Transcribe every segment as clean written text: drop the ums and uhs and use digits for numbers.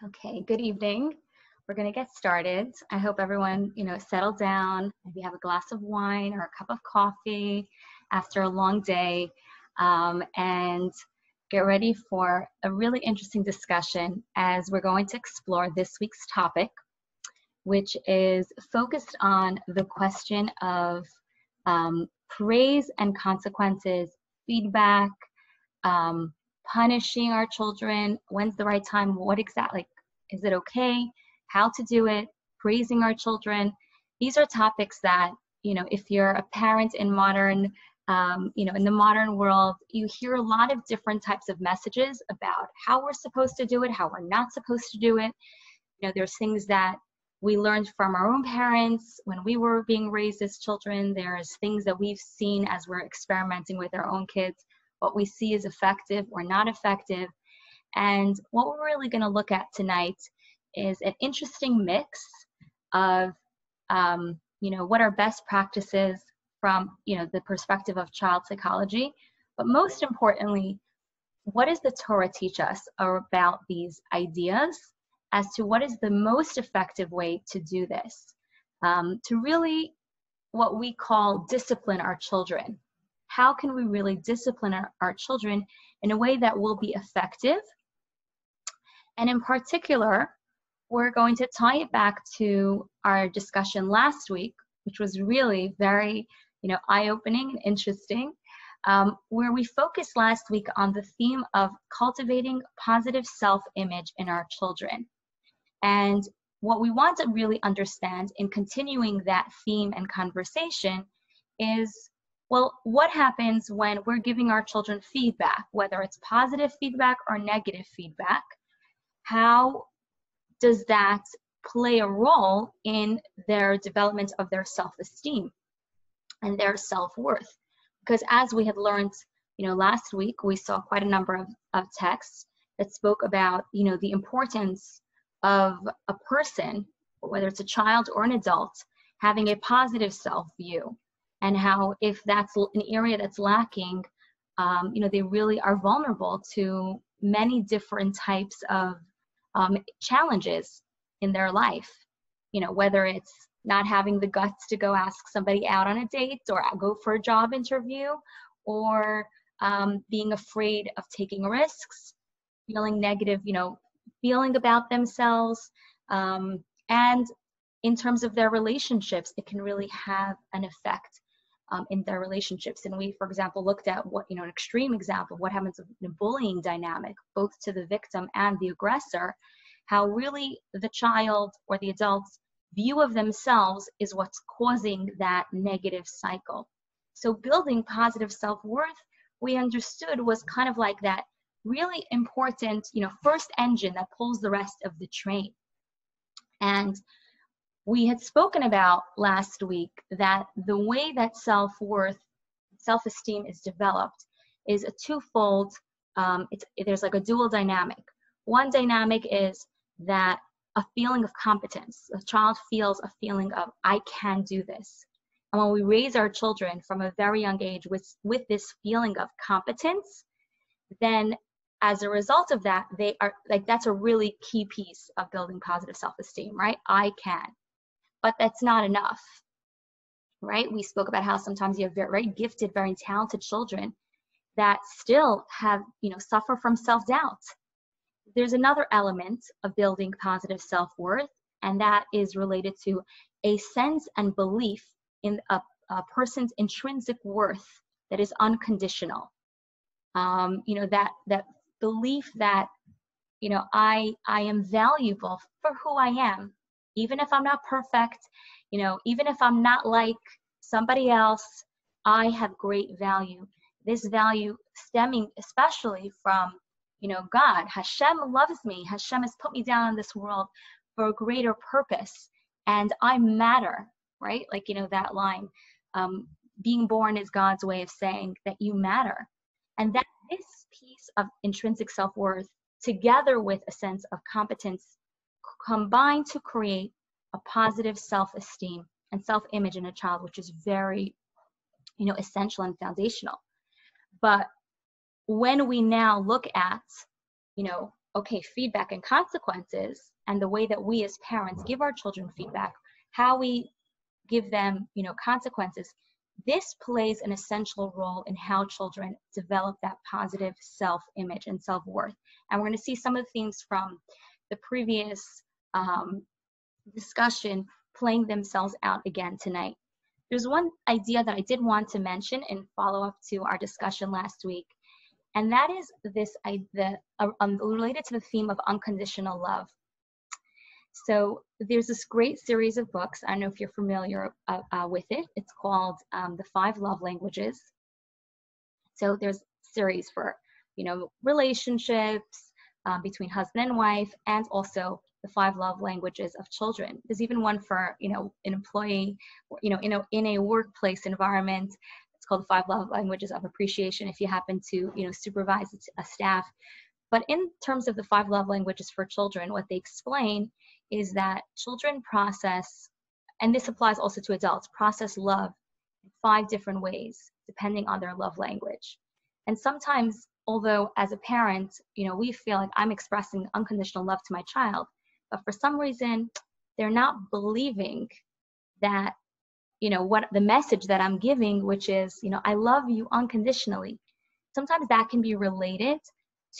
Okay, good evening. We're going to get started. I hope everyone, settle down, maybe have a glass of wine or a cup of coffee after a long day, and get ready for a really interesting discussion as we're going to explore this week's topic, which is focused on the question of praise and consequences, feedback, punishing our children, when's the right time, what exactly, is it okay, how to do it, praising our children. These are topics that, if you're a parent in modern, in the modern world, you hear a lot of different types of messages about how we're supposed to do it, how we're not supposed to do it. There's things that we learned from our own parents when we were being raised as children. There's things that we've seen as we're experimenting with our own kids, what we see is effective or not effective. And what we're really going to look at tonight is an interesting mix of, what are best practices from, the perspective of child psychology, but most importantly, what does the Torah teach us about these ideas as to what is the most effective way to do this, to really what we call discipline our children. How can we really discipline our children in a way that will be effective? And in particular, we're going to tie it back to our discussion last week, which was really very, eye-opening and interesting, where we focused last week on the theme of cultivating positive self-image in our children. And what we want to really understand in continuing that theme and conversation is, well, what happens when we're giving our children feedback, whether it's positive feedback or negative feedback? How does that play a role in their development of their self-esteem and their self-worth? Because as we had learned, last week, we saw quite a number of texts that spoke about, the importance of a person, whether it's a child or an adult, having a positive self-view, and how if that's an area that's lacking, they really are vulnerable to many different types of challenges in their life, whether it's not having the guts to go ask somebody out on a date or go for a job interview, or being afraid of taking risks, feeling negative, feeling about themselves. And in terms of their relationships, it can really have an effect in their relationships. And we, for example, looked at what, an extreme example of what happens in the bullying dynamic, both to the victim and the aggressor, how really the child or the adult's view of themselves is what's causing that negative cycle. So building positive self-worth, we understood, was kind of like that really important, first engine that pulls the rest of the train. And we had spoken about last week that the way that self-worth, self-esteem is developed is a twofold, there's like a dual dynamic. One dynamic is that a feeling of competence. A child feels a feeling of, I can do this. And when we raise our children from a very young age with this feeling of competence, then as a result of that, they are like, that's a really key piece of building positive self-esteem, right? I can. But that's not enough, right? We spoke about how sometimes you have very gifted, very talented children that still have, suffer from self-doubt. There's another element of building positive self-worth, and that is related to a sense and belief in a person's intrinsic worth that is unconditional. That belief that, I am valuable for who I am. Even if I'm not perfect, even if I'm not like somebody else, I have great value. This value stemming especially from, God. Hashem loves me. Hashem has put me down in this world for a greater purpose, and I matter, right? Like, that line, being born is God's way of saying that you matter. And that this piece of intrinsic self-worth, together with a sense of competence, combine to create a positive self-esteem and self-image in a child, which is very, essential and foundational. But when we now look at, okay, feedback and consequences, and the way that we as parents give our children feedback, how we give them, consequences, this plays an essential role in how children develop that positive self-image and self-worth. And we're going to see some of the things from the previous discussion playing themselves out again tonight. There's one idea that I did want to mention in follow-up to our discussion last week, and that is this idea related to the theme of unconditional love. So there's this great series of books. I don't know if you're familiar with it. It's called The 5 Love Languages. So there's series for, relationships between husband and wife, and also the 5 love languages of children. There's even one for, an employee, in a workplace environment. It's called the 5 love languages of appreciation if you happen to, supervise a staff. But in terms of the 5 love languages for children, what they explain is that children process, and this applies also to adults, process love in 5 different ways, depending on their love language. And sometimes, although as a parent, we feel like I'm expressing unconditional love to my child, but for some reason, they're not believing that, what the message that I'm giving, which is, I love you unconditionally. Sometimes that can be related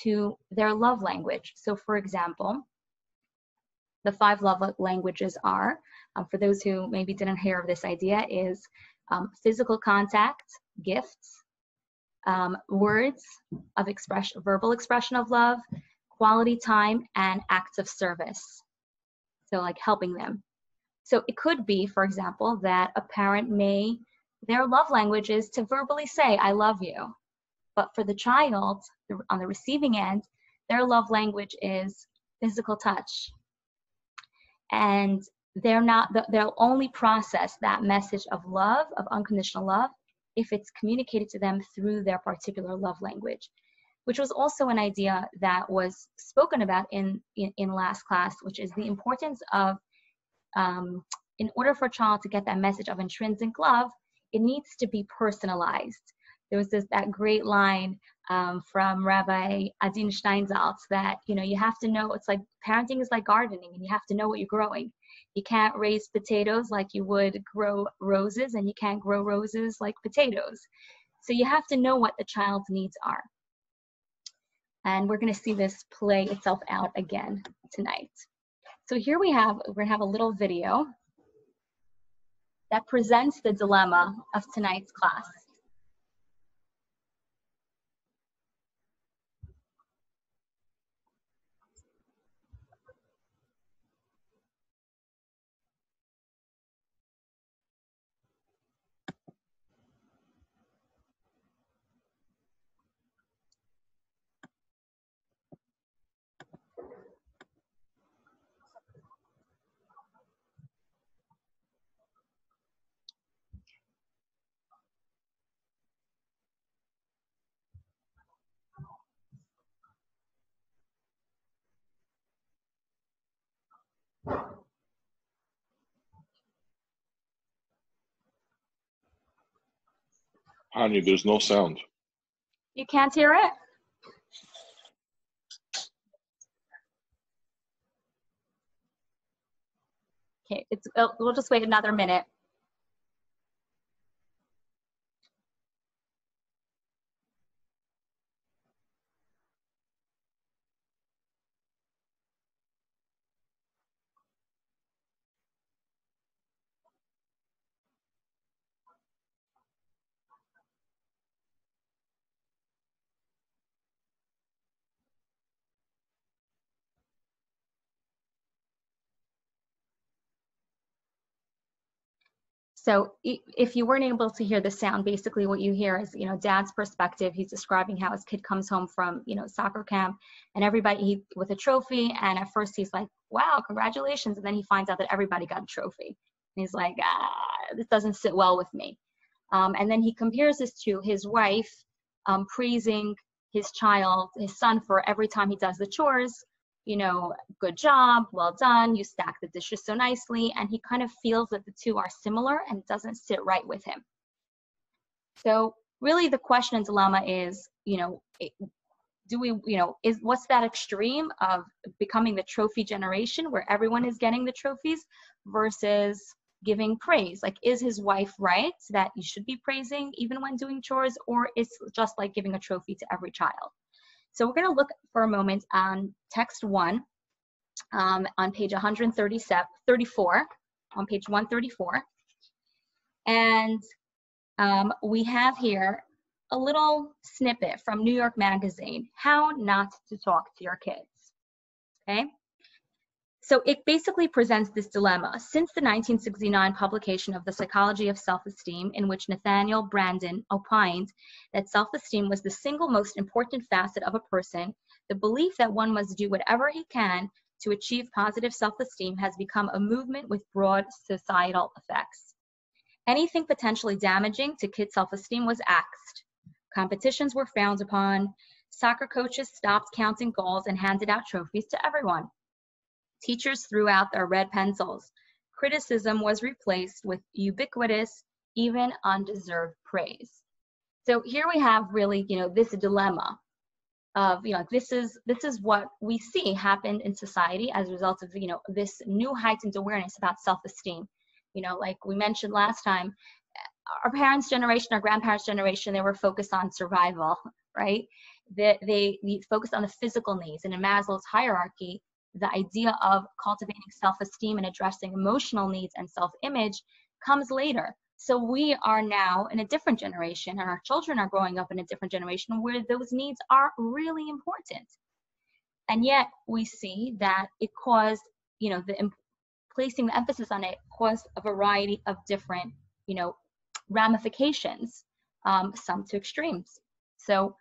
to their love language. So for example, the 5 love languages are, for those who maybe didn't hear of this idea, is physical contact, gifts, words of expression, verbal expression of love, quality time, and acts of service. So like helping them. So it could be, for example, that a parent their love language is to verbally say, I love you. But for the child on the receiving end, their love language is physical touch. And they'll only process that message of love, of unconditional love, if it's communicated to them through their particular love language, which was also an idea that was spoken about in last class, which is the importance of, in order for a child to get that message of intrinsic love, it needs to be personalized. There was that great line from Rabbi Adin Steinsaltz that, you have to know, it's like parenting is like gardening, and you have to know what you're growing. You can't raise potatoes like you would grow roses, and you can't grow roses like potatoes. So you have to know what the child's needs are. And we're going to see this play itself out again tonight. So here we're going to have a little video that presents the dilemma of tonight's class. Honey, there's no sound. You can't hear it? Okay, we'll just wait another minute. So if you weren't able to hear the sound, basically what you hear is, dad's perspective. He's describing how his kid comes home from, soccer camp, and everybody with a trophy. And at first he's like, wow, congratulations. And then he finds out that everybody got a trophy. And he's like, this doesn't sit well with me. And then he compares this to his wife praising his son, for every time he does the chores. Good job, well done, you stack the dishes so nicely, and he kind of feels that the two are similar and it doesn't sit right with him. So really the question and dilemma is, do we, what's that extreme of becoming the trophy generation where everyone is getting the trophies versus giving praise? Like, is his wife right that you should be praising even when doing chores, or it's just like giving a trophy to every child? So we're going to look for a moment on text 1 on page 134, on page 134. And we have here a little snippet from New York Magazine, How Not to Talk to Your Kids. Okay? So it basically presents this dilemma. Since the 1969 publication of The Psychology of Self-Esteem, in which Nathaniel Branden opined that self-esteem was the single most important facet of a person, the belief that one must do whatever he can to achieve positive self-esteem has become a movement with broad societal effects. Anything potentially damaging to kids' self-esteem was axed. Competitions were frowned upon. Soccer coaches stopped counting goals and handed out trophies to everyone. Teachers threw out their red pencils. Criticism was replaced with ubiquitous, even undeserved praise. So here we have really, this dilemma of, this is what we see happen in society as a result of, this new heightened awareness about self-esteem. Like we mentioned last time, our parents' generation, our grandparents' generation, they were focused on survival, right? They focused on the physical needs. And in Maslow's hierarchy, the idea of cultivating self-esteem and addressing emotional needs and self-image comes later. So we are now in a different generation, and our children are growing up in a different generation where those needs are really important. And yet we see that it caused, placing the emphasis on it caused a variety of different, ramifications, some to extremes. So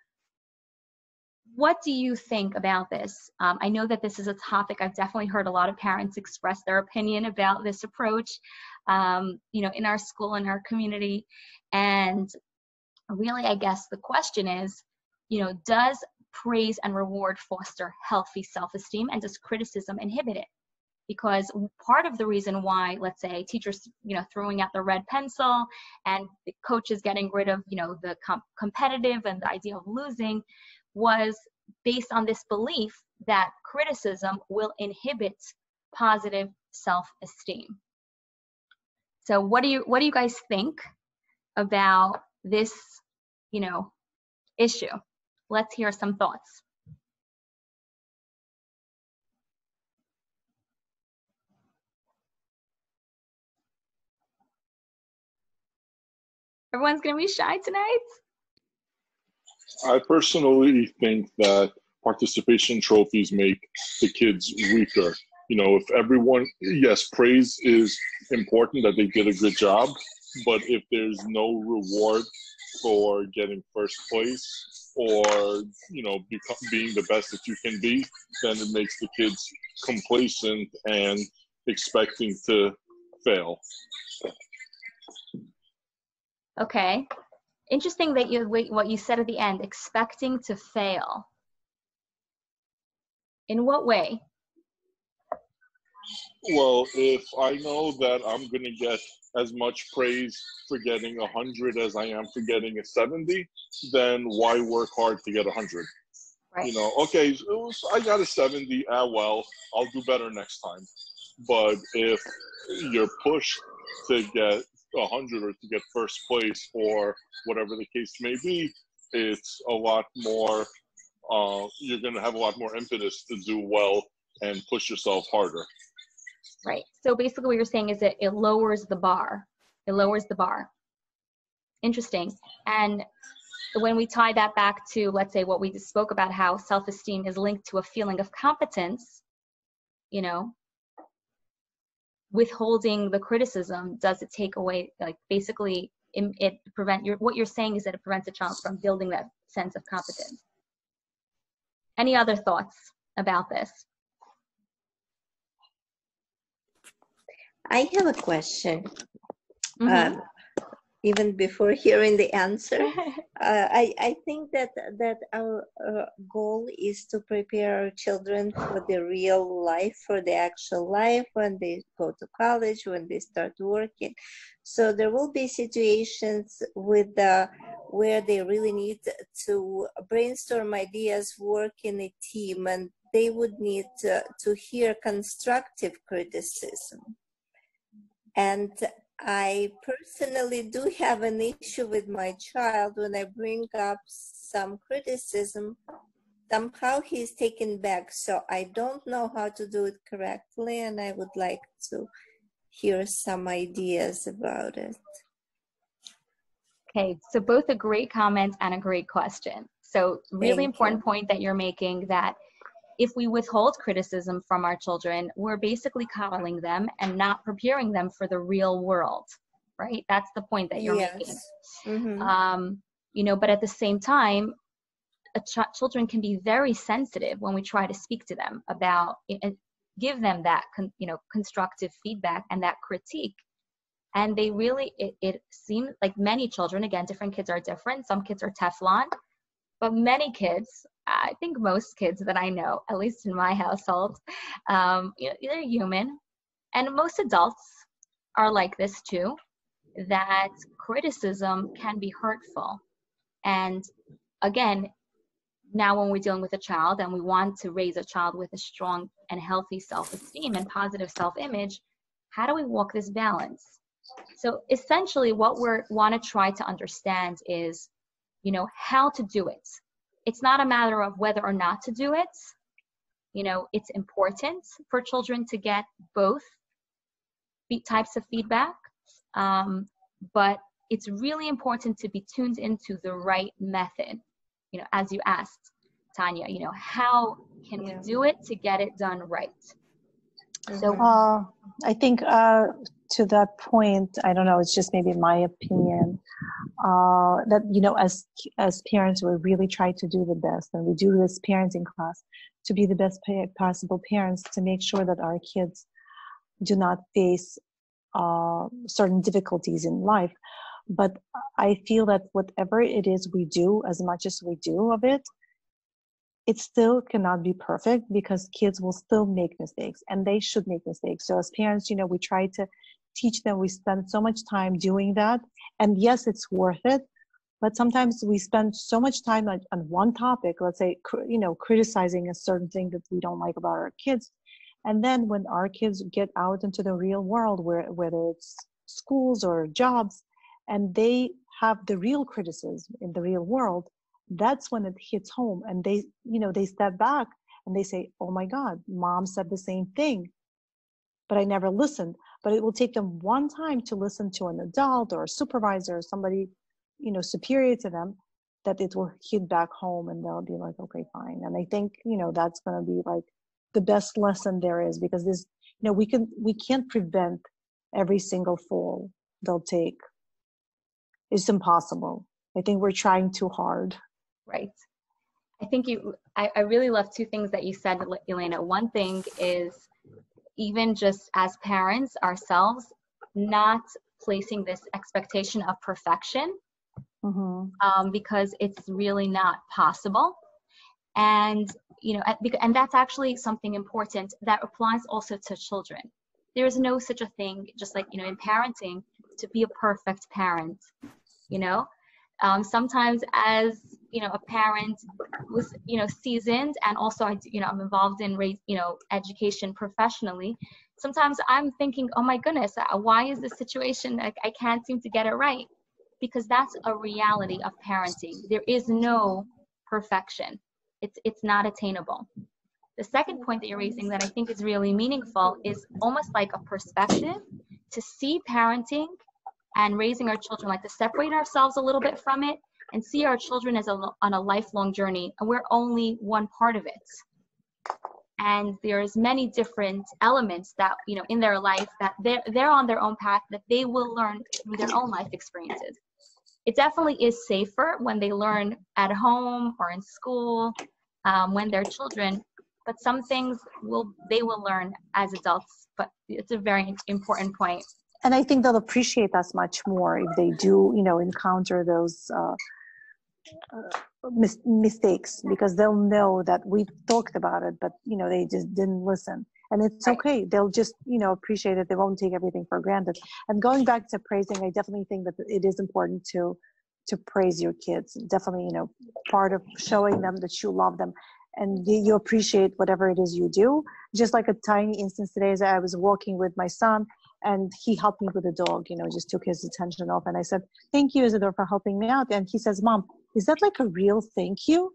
what do you think about this? I know that this is a topic I've definitely heard a lot of parents express their opinion about this approach, in our school, in our community. And really, I guess the question is, does praise and reward foster healthy self-esteem, and does criticism inhibit it? Because part of the reason why, let's say, teachers, throwing out the red pencil and the coaches getting rid of, the competitive and the idea of losing was based on this belief that criticism will inhibit positive self-esteem. So what do you guys think about this, issue? Let's hear some thoughts. Everyone's gonna be shy tonight. I personally think that participation trophies make the kids weaker. If everyone, yes, praise is important that they did a good job, but if there's no reward for getting first place or, being the best that you can be, then it makes the kids complacent and expecting to fail. Okay. Interesting that what you said at the end, expecting to fail. In what way? Well, if I know that I'm going to get as much praise for getting 100 as I am for getting a 70, then why work hard to get 100? Right. Okay, I got a 70, well, I'll do better next time. But if you're pushed to get 100 or to get first place or whatever the case may be, it's a lot more, you're going to have a lot more impetus to do well and push yourself harder. Right. So basically what you're saying is that it lowers the bar. It lowers the bar. Interesting. And when we tie that back to, let's say, what we just spoke about, how self-esteem is linked to a feeling of competence, withholding the criticism, does it take away, like, basically it prevent what you're saying is that it prevents a child from building that sense of competence. Any other thoughts about this? I have a question. Mm-hmm. even before hearing the answer. I think that our goal is to prepare our children for the real life, for the actual life when they go to college, when they start working. So there will be situations with where they really need to brainstorm ideas, work in a team, and they would need to hear constructive criticism. And I personally do have an issue with my child when I bring up some criticism. Somehow he's taken back. So I don't know how to do it correctly, and I would like to hear some ideas about it. Okay, so both a great comment and a great question. So really important point that you're making, that if we withhold criticism from our children, we're basically coddling them and not preparing them for the real world, right? That's the point that you're making. Mm-hmm. You know, but at the same time, children can be very sensitive when we try to speak to them about and give them that, constructive feedback and that critique. And they really, it seems like many children, again, different kids are different. Some kids are Teflon, but many kids, I think most kids that I know, at least in my household, they're human. And most adults are like this too, that criticism can be hurtful. And again, now when we're dealing with a child and we want to raise a child with a strong and healthy self-esteem and positive self-image, how do we walk this balance? So essentially what we want to try to understand is, how to do it. It's not a matter of whether or not to do it. It's important for children to get both types of feedback, but it's really important to be tuned into the right method. As you asked, Tanya, how can we do it to get it done right? So I think to that point, I don't know, it's just maybe my opinion, that, as parents, we really try to do the best, and we do this parenting class to be the best possible parents, to make sure that our kids do not face certain difficulties in life. But I feel that whatever it is we do, as much as we do of it, it still cannot be perfect, because kids will still make mistakes, and they should make mistakes. So as parents, we try to teach them. We spend so much time doing that. And yes, it's worth it. But sometimes we spend so much time on one topic, let's say, criticizing a certain thing that we don't like about our kids. And then when our kids get out into the real world, whether it's schools or jobs, and they have the real criticism in the real world, that's when it hits home, and they step back and they say, oh my God, mom said the same thing, but I never listened. But it will take them one time to listen to an adult or a supervisor or somebody, superior to them, that it will hit back home, and they'll be like, okay, fine. And I think, that's going to be like the best lesson there is, because this, we can't prevent every single fall they'll take. It's impossible. I think we're trying too hard. Right. I think I really love two things that you said, Elena. One thing is, even just as parents ourselves, not placing this expectation of perfection, because it's really not possible. And, and that's actually something important that applies also to children. There is no such a thing, just like, in parenting, to be a perfect parent, sometimes as, a parent who's, seasoned, and also I'm involved in education professionally. Sometimes I'm thinking, oh my goodness, why is this situation, I can't seem to get it right? Because that's a reality of parenting. There is no perfection. It's not attainable. The second point that you're raising that I think is really meaningful is almost like a perspective to see parenting and raising our children, like to separate ourselves a little bit from it and see our children as on a lifelong journey, and we're only one part of it. And there's many different elements that, in their life, that they're on their own path, that they will learn through their own life experiences. It definitely is safer when they learn at home or in school, when they're children, but some things they will learn as adults. But it's a very important point. And I think they'll appreciate us much more if they do, encounter those mistakes, because they'll know that we talked about it, but they just didn't listen. And it's okay. They'll just appreciate it. They won't take everything for granted. And going back to praising, I definitely think that it is important to praise your kids. Definitely, part of showing them that you love them and you appreciate whatever it is you do. Just like a tiny instance today, as I was walking with my son and he helped me with the dog, just took his attention off. And I said, "Thank you, Isidore, for helping me out." And he says, "Mom, is that like a real thank you?"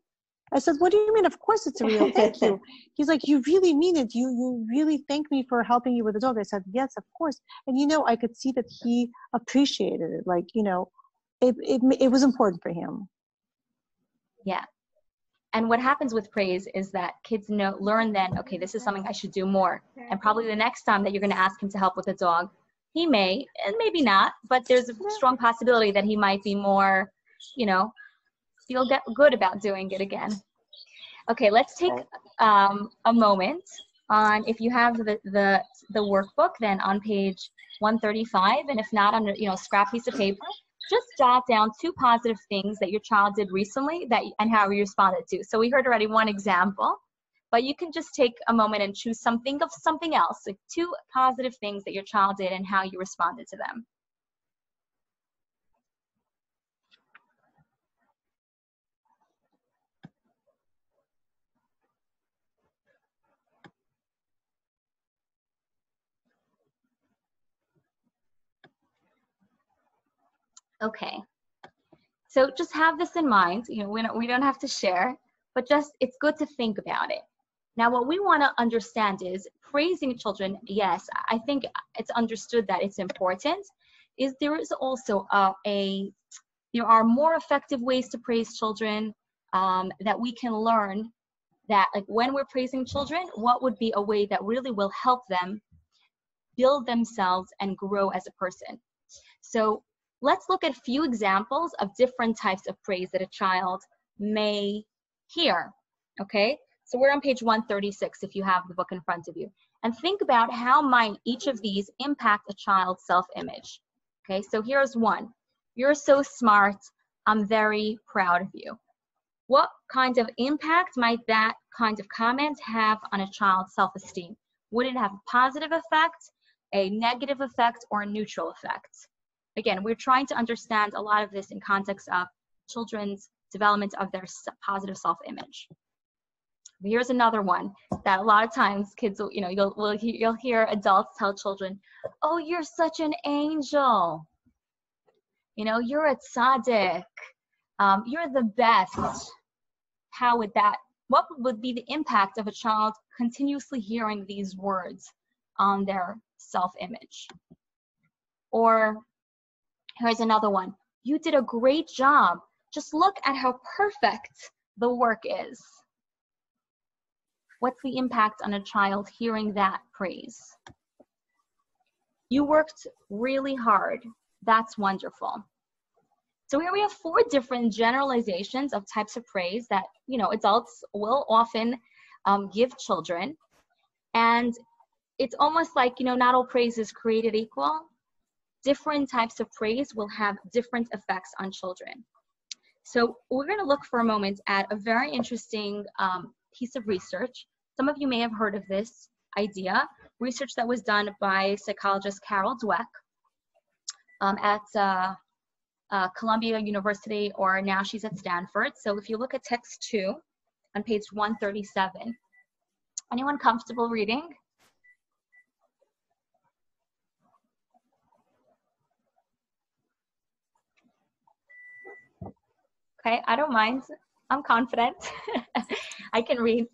I said, "What do you mean? Of course it's a real thank you." He's like, "You really mean it? You really thank me for helping you with the dog?" I said, "Yes, of course." And I could see that he appreciated it. Like, it was important for him. Yeah. And what happens with praise is that kids learn then, okay, this is something I should do more. And probably the next time that you're going to ask him to help with the dog, he may, and maybe not, but there's a strong possibility that he might be more, feel good about doing it again. Okay, let's take a moment on, if you have the workbook, then on page 135, and if not, on a scrap piece of paper, just jot down 2 positive things that your child did recently and how you responded to. So we heard already one example, but you can just take a moment and choose something else, like 2 positive things that your child did and how you responded to them. Okay. So just have this in mind. We don't have to share, but just it's good to think about it. Now, what we want to understand is praising children. Yes, I think it's understood that it's important. There is also there are more effective ways to praise children that we can learn. That, like, when we're praising children, what would be a way that really will help them build themselves and grow as a person? So let's look at a few examples of different types of praise that a child may hear, okay? So we're on page 136 if you have the book in front of you. And think about how might each of these impact a child's self-image. Okay, so here's one. "You're so smart. I'm very proud of you." What kind of impact might that kind of comment have on a child's self-esteem? Would it have a positive effect, a negative effect, or a neutral effect? Again, we're trying to understand a lot of this in context of children's development of their positive self-image. Here's another one that a lot of times kids will, you'll hear adults tell children, "Oh, you're such an angel. You're a tzaddik. You're the best." What would be the impact of a child continuously hearing these words on their self-image? Or here's another one. "You did a great job. Just look at how perfect the work is." What's the impact on a child hearing that praise? "You worked really hard. That's wonderful." So here we have 4 different generalizations of types of praise that, adults will often give children. And it's almost like, not all praise is created equal. Different types of praise will have different effects on children. So we're going to look for a moment at a very interesting piece of research. Some of you may have heard of this idea, research that was done by psychologist Carol Dweck at Columbia University, or now she's at Stanford. So if you look at text 2 on page 137, anyone comfortable reading? Okay, I don't mind. I'm confident. I can read.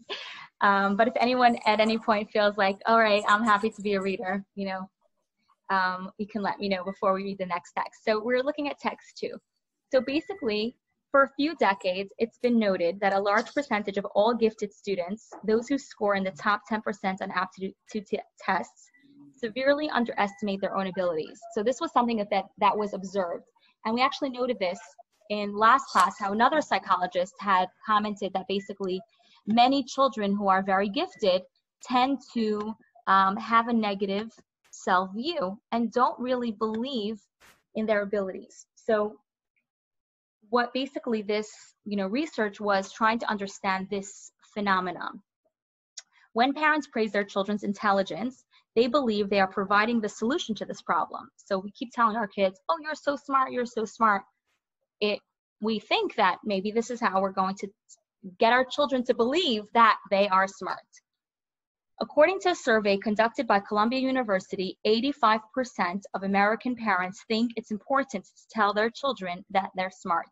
But if anyone at any point feels like, all right, I'm happy to be a reader, you can let me know before we read the next text. So we're looking at text 2. So basically, for a few decades, it's been noted that a large percentage of all gifted students, those who score in the top 10% on aptitude tests, severely underestimate their own abilities. So this was something that was observed. And we actually noted this in last class, how another psychologist had commented that basically many children who are very gifted tend to have a negative self-view and don't really believe in their abilities. So what basically this, research was trying to understand this phenomenon. When parents praise their children's intelligence, they believe they are providing the solution to this problem. So we keep telling our kids, oh, you're so smart, you're so smart. We think that maybe this is how we're going to get our children to believe that they are smart. According to a survey conducted by Columbia University, 85% of American parents think it's important to tell their children that they're smart.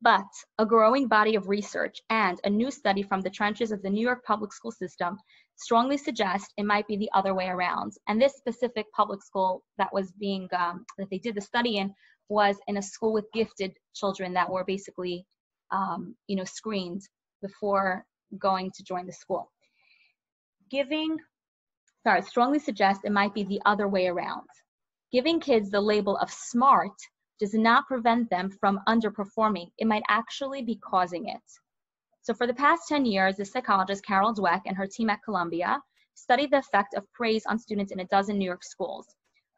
But a growing body of research and a new study from the trenches of the New York public school system strongly suggest it might be the other way around. And this specific public school that was being, that they did the study in, was in a school with gifted children that were basically, screened before going to join the school. Strongly suggest it might be the other way around. Giving kids the label of smart does not prevent them from underperforming. It might actually be causing it. So for the past 10 years, the psychologist Carol Dweck and her team at Columbia studied the effect of praise on students in a dozen New York schools.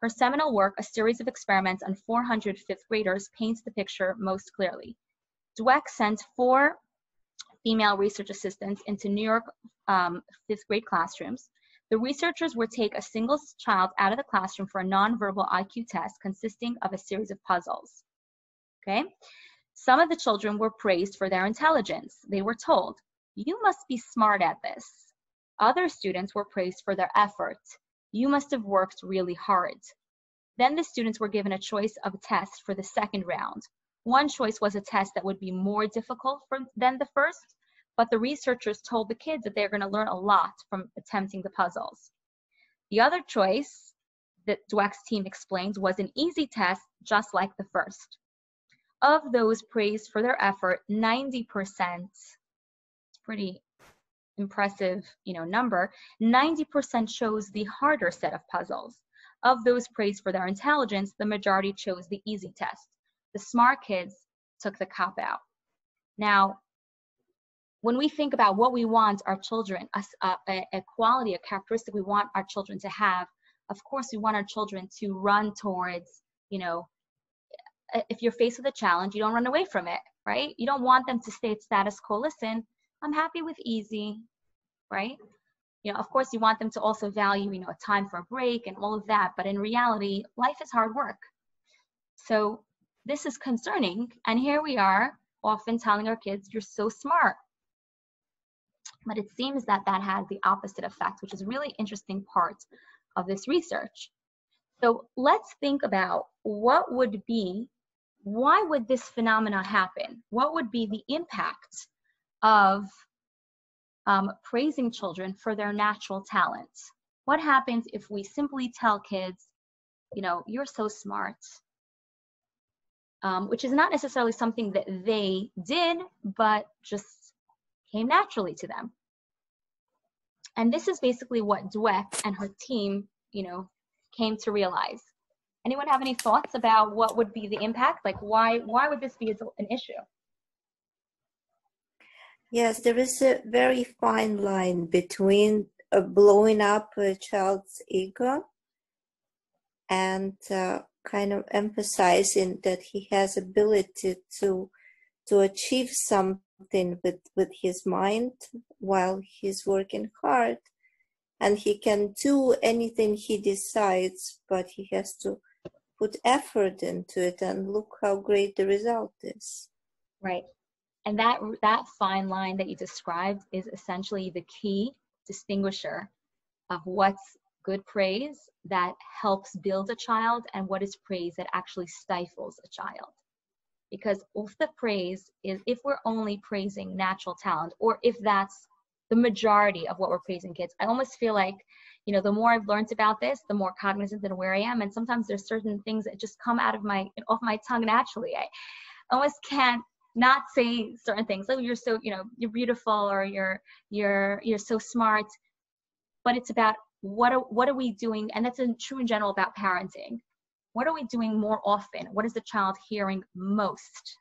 Her seminal work, A Series of Experiments on 400 fifth graders, paints the picture most clearly. Dweck sent 4 female research assistants into New York fifth grade classrooms. The researchers would take a single child out of the classroom for a nonverbal IQ test consisting of a series of puzzles. Okay? Some of the children were praised for their intelligence. They were told, you must be smart at this. Other students were praised for their effort. You must have worked really hard. Then the students were given a choice of a test for the second round. One choice was a test that would be more difficult than the first, but the researchers told the kids that they're going to learn a lot from attempting the puzzles. The other choice that Dweck's team explains was an easy test, just like the first. Of those praised for their effort, 90%, pretty impressive, number, 90% chose the harder set of puzzles. Of those praised for their intelligence, the majority chose the easy test. The smart kids took the cop-out. Now, when we think about what we want our children, a quality, a characteristic we want our children to have, of course, we want our children to run towards, if you're faced with a challenge, you don't run away from it, right? You don't want them to stay at status quo. Listen, I'm happy with easy, right? Of course, you want them to also value, a time for a break and all of that. But in reality, life is hard work. So this is concerning. And here we are often telling our kids, you're so smart. But it seems that that has the opposite effect, which is a really interesting part of this research. So let's think about why would this phenomena happen? What would be the impact of praising children for their natural talents? What happens if we simply tell kids, you're so smart, which is not necessarily something that they did, but just came naturally to them. And this is basically what Dweck and her team, came to realize. Anyone have any thoughts about what would be the impact? Like, why would this be an issue? Yes, there is a very fine line between blowing up a child's ego and kind of emphasizing that he has ability to achieve something with his mind while he's working hard, and he can do anything he decides, but he has to put effort into it, and look how great the result is. Right. And that fine line that you described is essentially the key distinguisher of what's good praise that helps build a child and what is praise that actually stifles a child. Because if the praise is, if we're only praising natural talent, or if that's the majority of what we're praising kids, I almost feel like, the more I've learned about this, the more cognizant and aware I am. And sometimes there's certain things that just come off my tongue naturally. I almost can't not say certain things. Like, you're so, you're beautiful, or you're so smart. But it's about what are we doing? And that's true in general about parenting. What are we doing more often? What is the child hearing most,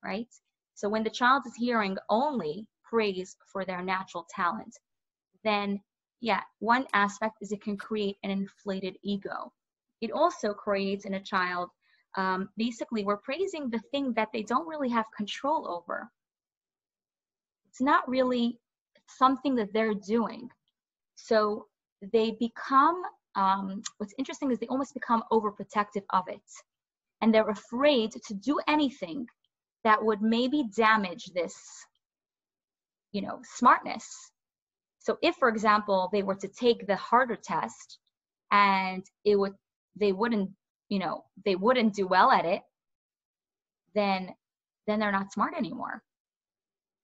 right? So when the child is hearing only praise for their natural talent, then yeah, one aspect is it can create an inflated ego. It also creates in a child, basically, we're praising the thing that they don't really have control over. It's not really something that they're doing. So they become, what's interesting is they almost become overprotective of it. And they're afraid to do anything that would maybe damage this, smartness. So if, for example, they were to take the harder test and they wouldn't do well at it, then they're not smart anymore.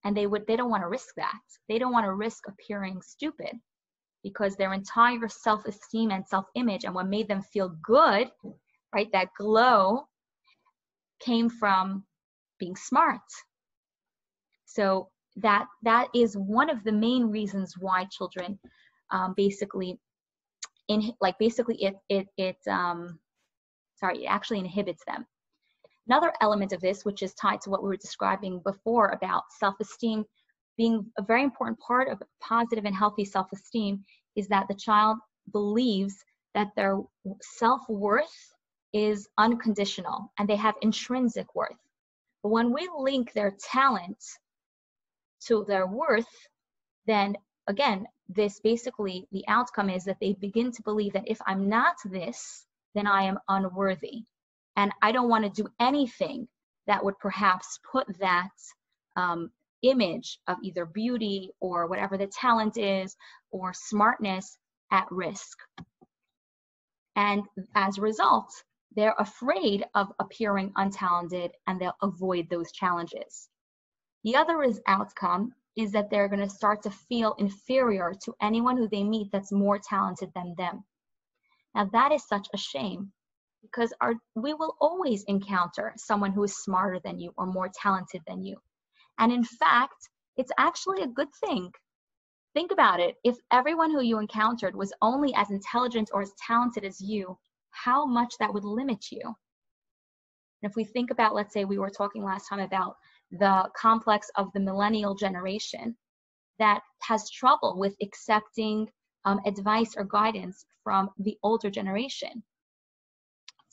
And they don't want to risk that. They don't want to risk appearing stupid, because their entire self-esteem and self-image and what made them feel good, right, that glow, came from being smart. So that is one of the main reasons why children it actually inhibits them. Another element of this, which is tied to what we were describing before about self-esteem being a very important part of positive and healthy self-esteem, is that the child believes that their self-worth is unconditional and they have intrinsic worth. But when we link their talent to their worth, then again, this basically, the outcome is that they begin to believe that if I'm not this, then I am unworthy. And I don't want to do anything that would perhaps put that image of either beauty or whatever the talent is or smartness at risk. And as a result, they're afraid of appearing untalented and they'll avoid those challenges. The other outcome is that they're going to start to feel inferior to anyone who they meet that's more talented than them. Now that is such a shame, because we will always encounter someone who is smarter than you or more talented than you. And in fact, it's actually a good thing. Think about it. If everyone who you encountered was only as intelligent or as talented as you, how much that would limit you. And if we think about, let's say we were talking last time about the complex of the millennial generation that has trouble with accepting advice or guidance from the older generation.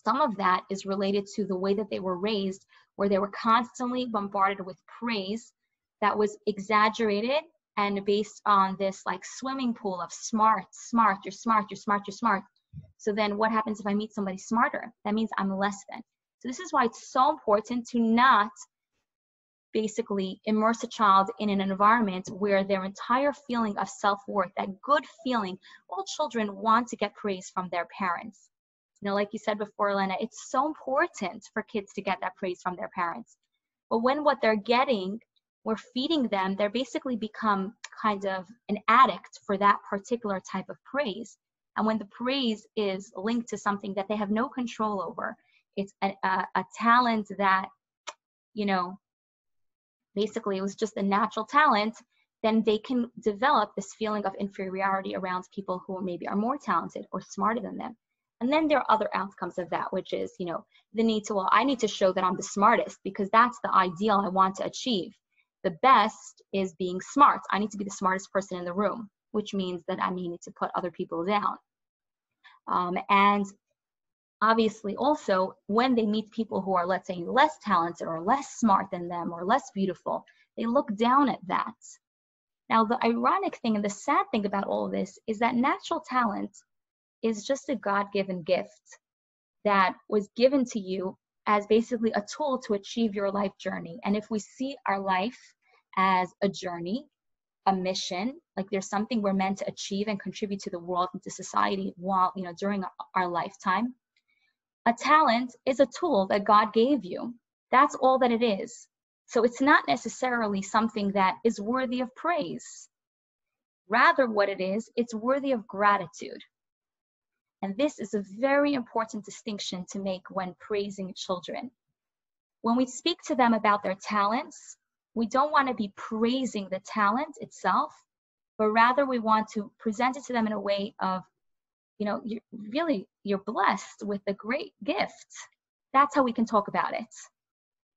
Some of that is related to the way that they were raised, where they were constantly bombarded with praise that was exaggerated and based on this like swimming pool of smart, you're smart, you're smart, you're smart. So then what happens if I meet somebody smarter? That means I'm less than. So this is why it's so important to not basically immerse a child in an environment where their entire feeling of self-worth, that good feeling, all children want to get praise from their parents. Like you said before, Elena, it's so important for kids to get that praise from their parents. But when what they're getting, we're feeding them, they're basically become kind of an addict for that particular type of praise. And when the praise is linked to something that they have no control over, it's a talent that, basically it was just a natural talent, then they can develop this feeling of inferiority around people who maybe are more talented or smarter than them. And then there are other outcomes of that, which is, the need to, I need to show that I'm the smartest because that's the ideal I want to achieve. The best is being smart. I need to be the smartest person in the room, which means that I need to put other people down. And obviously also when they meet people who are, let's say, less talented or less smart than them or less beautiful, they look down at that. Now, the ironic thing and the sad thing about all of this is that natural talent is just a God-given gift that was given to you as basically a tool to achieve your life journey. And if we see our life as a journey, a mission, like there's something we're meant to achieve and contribute to the world and to society while, during our lifetime, a talent is a tool that God gave you. That's all that it is. So it's not necessarily something that is worthy of praise. Rather, what it is, it's worthy of gratitude. And this is a very important distinction to make when praising children. When we speak to them about their talents, we don't want to be praising the talent itself, but rather we want to present it to them in a way of, you're blessed with a great gift. That's how we can talk about it,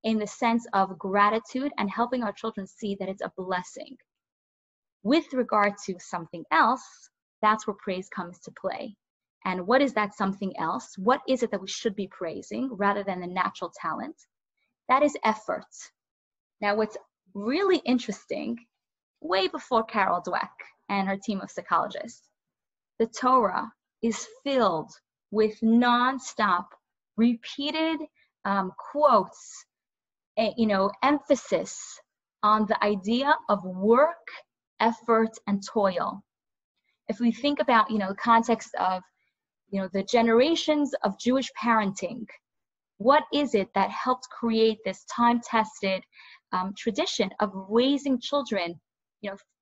in the sense of gratitude and helping our children see that it's a blessing. With regard to something else that's where praise comes to play. And what is that something else? What is it that we should be praising rather than the natural talent? That is effort. Now, what's really interesting, way before Carol Dweck and her team of psychologists, the Torah is filled with nonstop, repeated quotes, emphasis on the idea of work, effort, and toil. If we think about, the context of, the generations of Jewish parenting, what is it that helped create this time-tested tradition of raising children,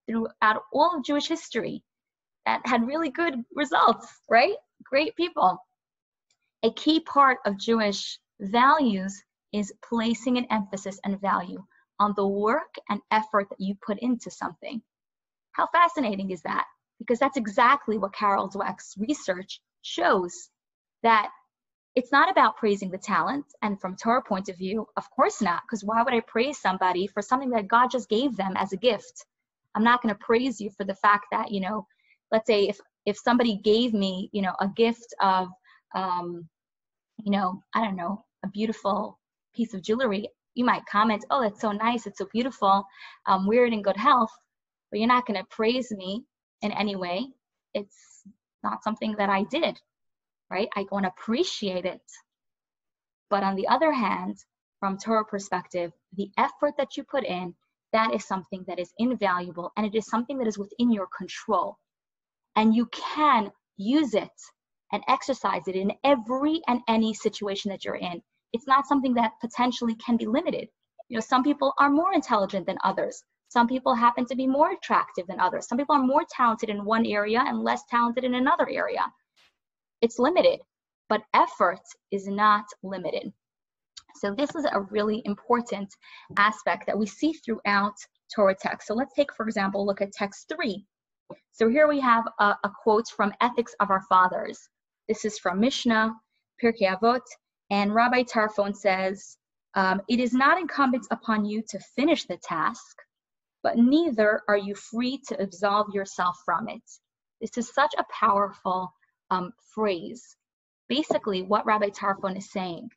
throughout all of Jewish history that had really good results, right? Great people. A key part of Jewish values is placing an emphasis and value on the work and effort that you put into something. How fascinating is that? Because that's exactly what Carol Dweck's research shows, that it's not about praising the talent. And from Torah point of view, of course not, because why would I praise somebody for something that God just gave them as a gift? I'm not going to praise you for the fact that, let's say if somebody gave me, a gift of, I don't know, a beautiful piece of jewelry, you might comment, oh, that's so nice, it's so beautiful, wear it in good health, but you're not going to praise me in any way. It's not something that I did, right? I want to appreciate it. But on the other hand, from Torah perspective, the effort that you put in, that is something that is invaluable, and it is something that is within your control. And you can use it and exercise it in every and any situation that you're in. It's not something that potentially can be limited. Some people are more intelligent than others. Some people happen to be more attractive than others. Some people are more talented in one area and less talented in another area. It's limited, but effort is not limited. So this is a really important aspect that we see throughout Torah text. So let's take, for example, look at text 3. So here we have a quote from Ethics of Our Fathers. This is from Mishnah, Pirkei Avot, and Rabbi Tarfon says, it is not incumbent upon you to finish the task, but neither are you free to absolve yourself from it. This is such a powerful phrase. Basically, what Rabbi Tarfon is saying,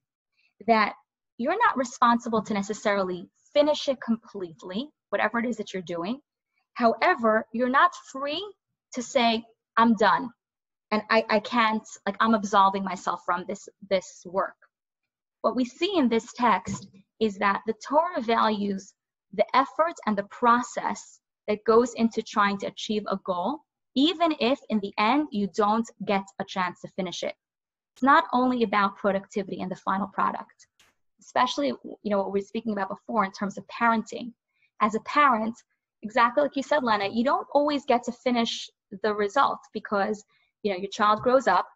that you're not responsible to necessarily finish it completely, whatever it is that you're doing. However, you're not free to say, I'm done, and I can't, I'm absolving myself from this work. What we see in this text is that the Torah values the effort and the process that goes into trying to achieve a goal, even if in the end you don't get a chance to finish it. It's not only about productivity and the final product, especially what we were speaking about before in terms of parenting. As a parent, exactly like you said, Lena, you don't always get to finish the result because your child grows up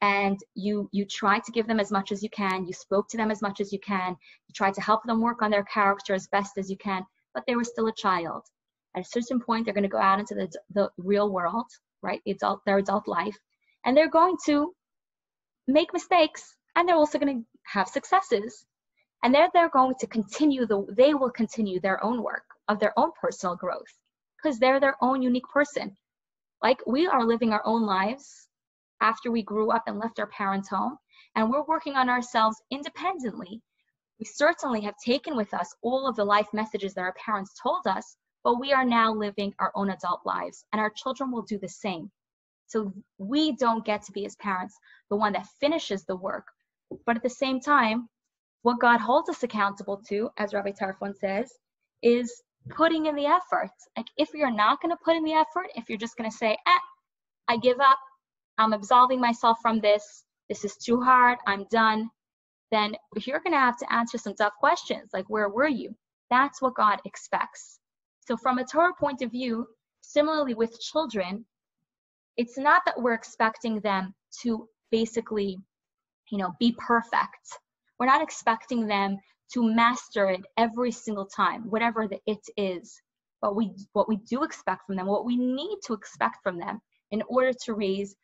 and you try to give them as much as you can, you spoke to them as much as you can, you try to help them work on their character as best as you can, but they were still a child. At a certain point, they're going to go out into the real world, right? Their adult life, and they're going to make mistakes, and they're also going to have successes. And they're going to continue, they will continue their own work of their own personal growth because they're their own unique person. Like we are living our own lives after we grew up and left our parents' home, and we're working on ourselves independently. We certainly have taken with us all of the life messages that our parents told us, but we are now living our own adult lives, and our children will do the same. So we don't get to be, as parents, the one that finishes the work. But at the same time, what God holds us accountable to, as Rabbi Tarfon says, is putting in the effort. Like if you're not going to put in the effort, if you're just going to say, I give up, I'm absolving myself from this is too hard, I'm done, then you're going to have to answer some tough questions, like where were you? That's what God expects. So from a Torah point of view, similarly with children, it's not that we're expecting them to basically, be perfect. We're not expecting them to master it every single time, whatever the it is. But what we do expect from them, what we need to expect from them in order to raise,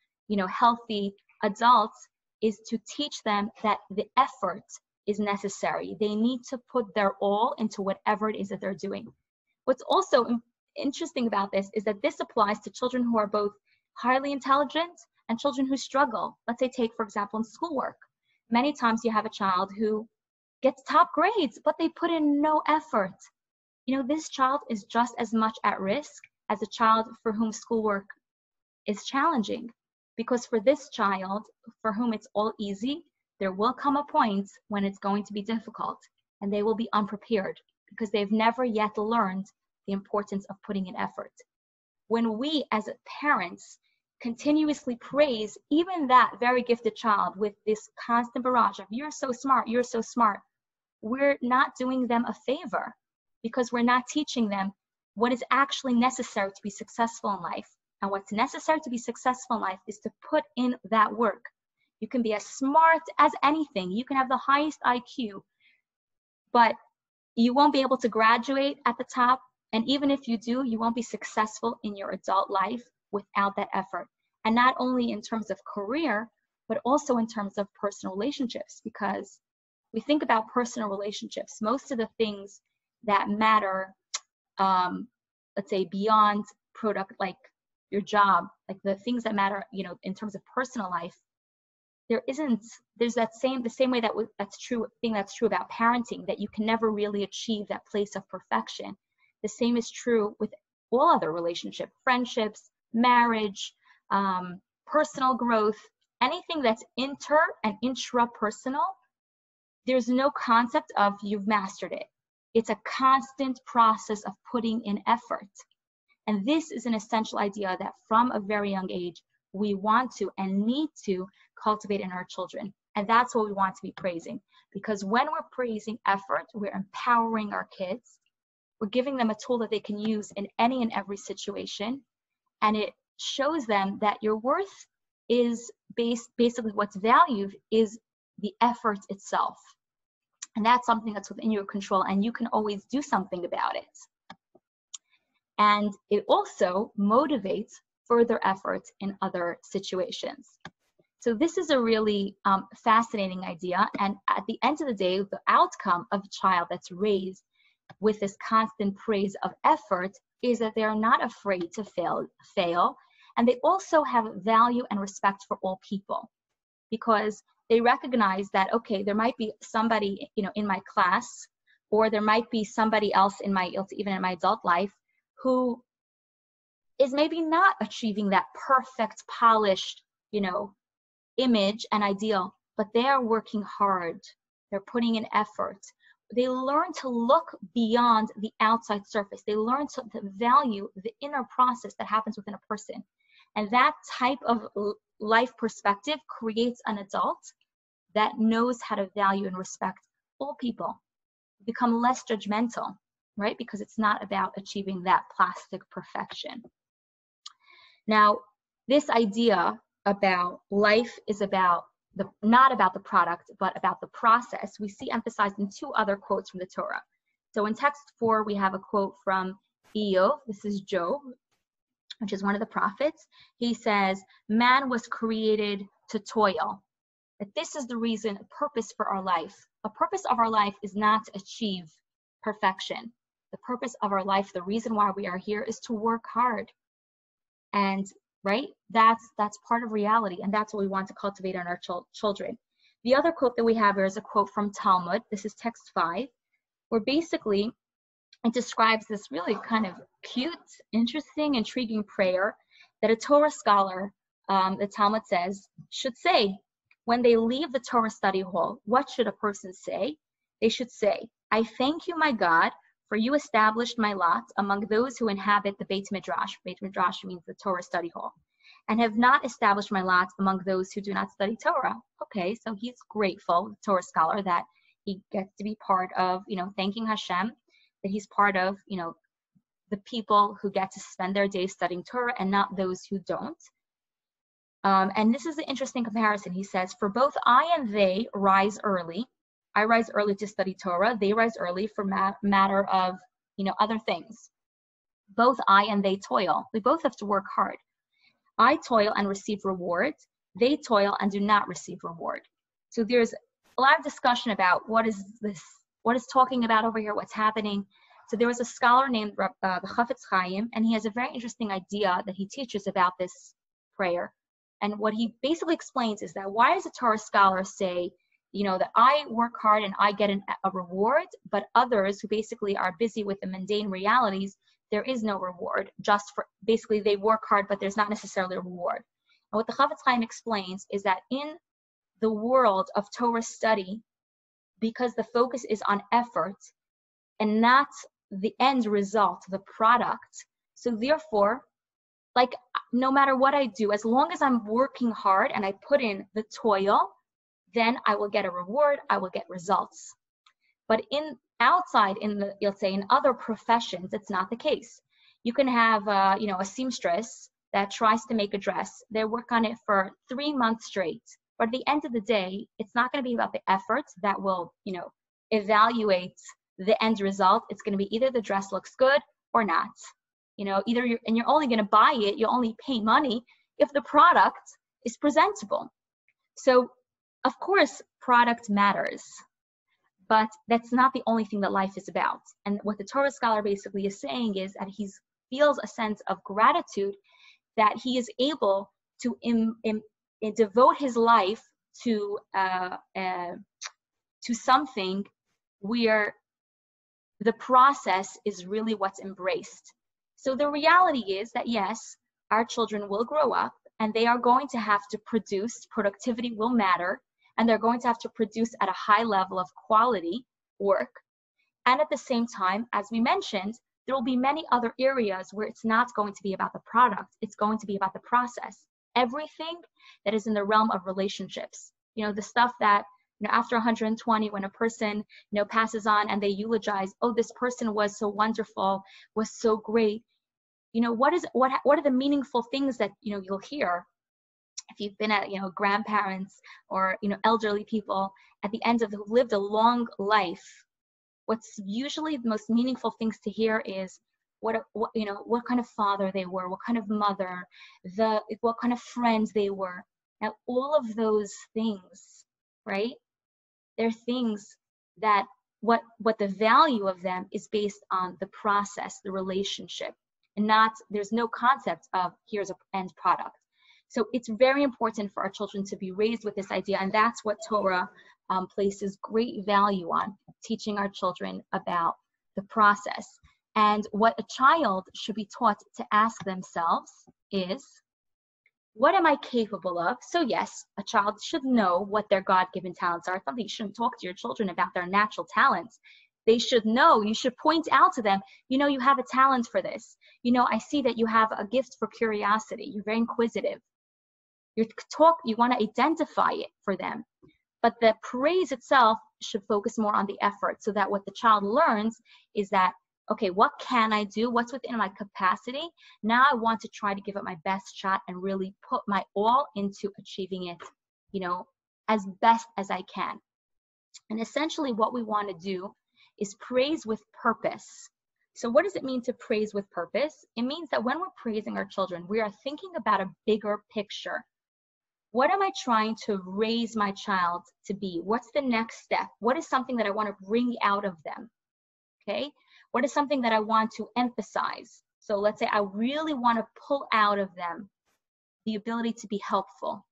healthy adults, is to teach them that the effort is necessary. They need to put their all into whatever it is that they're doing. What's also interesting about this is that this applies to children who are both highly intelligent and children who struggle. Let's say take, for example, in schoolwork. Many times you have a child who gets top grades, but they put in no effort. You know, this child is just as much at risk as a child for whom schoolwork is challenging. Because for this child, for whom it's all easy, there will come a point when it's going to be difficult, and they will be unprepared because they've never yet learned the importance of putting in effort. When we as parents continuously praise even that very gifted child with this constant barrage of you're so smart, we're not doing them a favor, because we're not teaching them what is actually necessary to be successful in life. And what's necessary to be successful in life is to put in that work. You can be as smart as anything. You can have the highest IQ, but you won't be able to graduate at the top. And even if you do, you won't be successful in your adult life without that effort. And not only in terms of career, but also in terms of personal relationships, because we think about personal relationships. Most of the things that matter, let's say beyond product, like your job, like the things that matter, you know, in terms of personal life, there's the same way that's true about parenting, that you can never really achieve that place of perfection. The same is true with all other relationships, friendships, marriage, personal growth, anything that's inter and intrapersonal. There's no concept of you've mastered it. It's a constant process of putting in effort. And this is an essential idea that from a very young age, we want to and need to cultivate in our children. And that's what we want to be praising. Because when we're praising effort, we're empowering our kids. We're giving them a tool that they can use in any and every situation. And it shows them that your worth is basically what's valued is the effort itself. And that's something that's within your control, and you can always do something about it. And it also motivates further efforts in other situations. So this is a really fascinating idea. And at the end of the day, the outcome of a child that's raised with this constant praise of effort is that they are not afraid to fail. And they also have value and respect for all people, because they recognize that, okay, there might be somebody, you know, in my class, or there might be somebody else even in my adult life, who is maybe not achieving that perfect, polished, you know, image and ideal, but they are working hard. They're putting in effort. They learn to look beyond the outside surface. They learn to value the inner process that happens within a person. And that type of life perspective creates an adult that knows how to value and respect all people. Become less judgmental, right? Because it's not about achieving that plastic perfection. Now, this idea about life is not about the product, but about the process, we see emphasized in two other quotes from the Torah. So in text 4, we have a quote from Eov. This is Job, which is one of the prophets. He says, man was created to toil. That this is the reason, a purpose for our life. A purpose of our life is not to achieve perfection. The purpose of our life, the reason why we are here, is to work hard. And right, that's part of reality, and that's what we want to cultivate in our children. The other quote that we have here is a quote from Talmud. This is text 5, where basically it describes this really kind of cute, interesting, intriguing prayer that a Torah scholar, the Talmud says, should say when they leave the Torah study hall. What should a person say? They should say, I thank you, my God, for you established my lot among those who inhabit the Beit Midrash. Beit Midrash means the Torah study hall. And have not established my lot among those who do not study Torah. Okay, so he's grateful, the Torah scholar, that he gets to be part of, you know, thanking Hashem, that he's part of, you know, the people who get to spend their days studying Torah and not those who don't. And this is an interesting comparison. He says, for both I and they rise early. I rise early to study Torah. They rise early for matter of, you know, other things. Both I and they toil. We both have to work hard. I toil and receive reward. They toil and do not receive reward. So there's a lot of discussion about what is this, what is talking about over here, what's happening. So there was a scholar named the Chafetz Chaim, and he has a very interesting idea that he teaches about this prayer. And what he basically explains is that why does a Torah scholar say, that I work hard and I get a reward, but others who basically are busy with the mundane realities, there is no reward, just for basically they work hard, but there's not necessarily a reward. And what the Chafetz Chaim explains is that in the world of Torah study, because the focus is on effort and not the end result, the product, so therefore, like, no matter what I do, as long as I'm working hard and I put in the toil, then I will get a reward, I will get results. But outside, let's say in other professions, it's not the case. You can have, a seamstress that tries to make a dress. They work on it for 3 months straight. But at the end of the day, it's not going to be about the effort that will, evaluate the end result. It's going to be either the dress looks good or not. Either you're only going to buy it, you only pay money if the product is presentable. So, of course, product matters, but that's not the only thing that life is about. And what the Torah scholar basically is saying is that he feels a sense of gratitude that he is able to devote his life to something where the process is really what's embraced. So the reality is that yes, our children will grow up and they are going to have to produce, productivity will matter, and they're going to have to produce at a high level of quality work. And at the same time, as we mentioned, there will be many other areas where it's not going to be about the product, it's going to be about the process. Everything that is in the realm of relationships, the stuff that, after 120, when a person, passes on and they eulogize, oh, this person was so wonderful, was so great. What are the meaningful things that, you'll hear if you've been at, grandparents or, elderly people at the end of who lived a long life? What's usually the most meaningful things to hear is what kind of father they were, what kind of mother, what kind of friends they were. Now, all of those things, right? They're things that what the value of them is based on the process, the relationship, and there's no concept of here's an end product. So it's very important for our children to be raised with this idea, and that's what Torah places great value on, teaching our children about the process. And what a child should be taught to ask themselves is, what am I capable of? So yes, a child should know what their God-given talents are. It's something you shouldn't talk to your children about their natural talents. They should know, you should point out to them, you have a talent for this. I see that you have a gift for curiosity. You're very inquisitive. You want to identify it for them. But the praise itself should focus more on the effort, so that what the child learns is that, okay, what can I do? What's within my capacity? Now I want to try to give it my best shot and really put my all into achieving it, as best as I can. And essentially what we want to do is praise with purpose. So what does it mean to praise with purpose? It means that when we're praising our children, we are thinking about a bigger picture. What am I trying to raise my child to be? What's the next step? What is something that I want to bring out of them? Okay? What is something that I want to emphasize? So let's say I really want to pull out of them the ability to be helpful.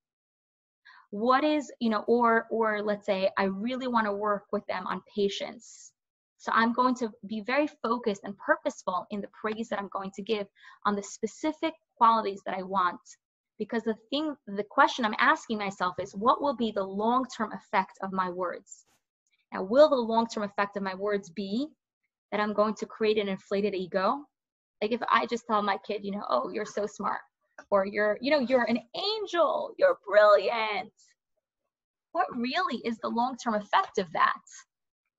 What is, or let's say I really want to work with them on patience. So I'm going to be very focused and purposeful in the praise that I'm going to give on the specific qualities that I want. Because the question I'm asking myself is, what will be the long-term effect of my words? Now, will the long-term effect of my words be that I'm going to create an inflated ego? Like if I just tell my kid, oh, you're so smart, or you're an angel, you're brilliant. What really is the long-term effect of that?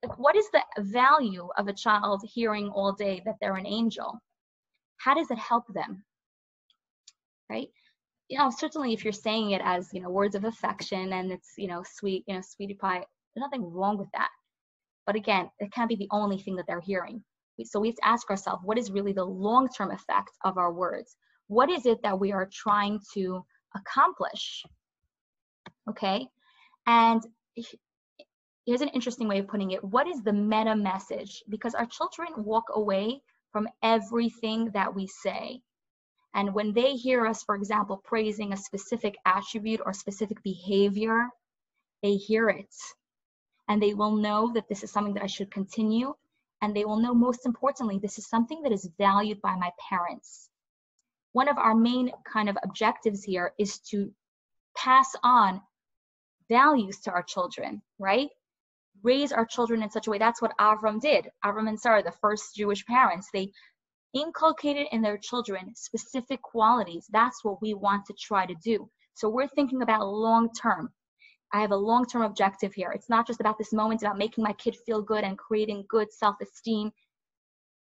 Like, what is the value of a child hearing all day that they're an angel? How does it help them? Right? Certainly if you're saying it as, words of affection and it's, sweet, sweetie pie, there's nothing wrong with that. But again, it can't be the only thing that they're hearing. So we have to ask ourselves, what is really the long-term effect of our words? What is it that we are trying to accomplish? Okay? And here's an interesting way of putting it. What is the meta message? Because our children walk away from everything that we say. And when they hear us, for example, praising a specific attribute or specific behavior, they hear it. And they will know that this is something that I should continue. And they will know, most importantly, this is something that is valued by my parents. One of our main kind of objectives here is to pass on values to our children, right? Raise our children in such a way. That's what Avram did. Avram and Sarah, the first Jewish parents, they inculcated in their children specific qualities. That's what we want to try to do. So we're thinking about long term. I have a long-term objective here. It's not just about this moment, about making my kid feel good and creating good self-esteem.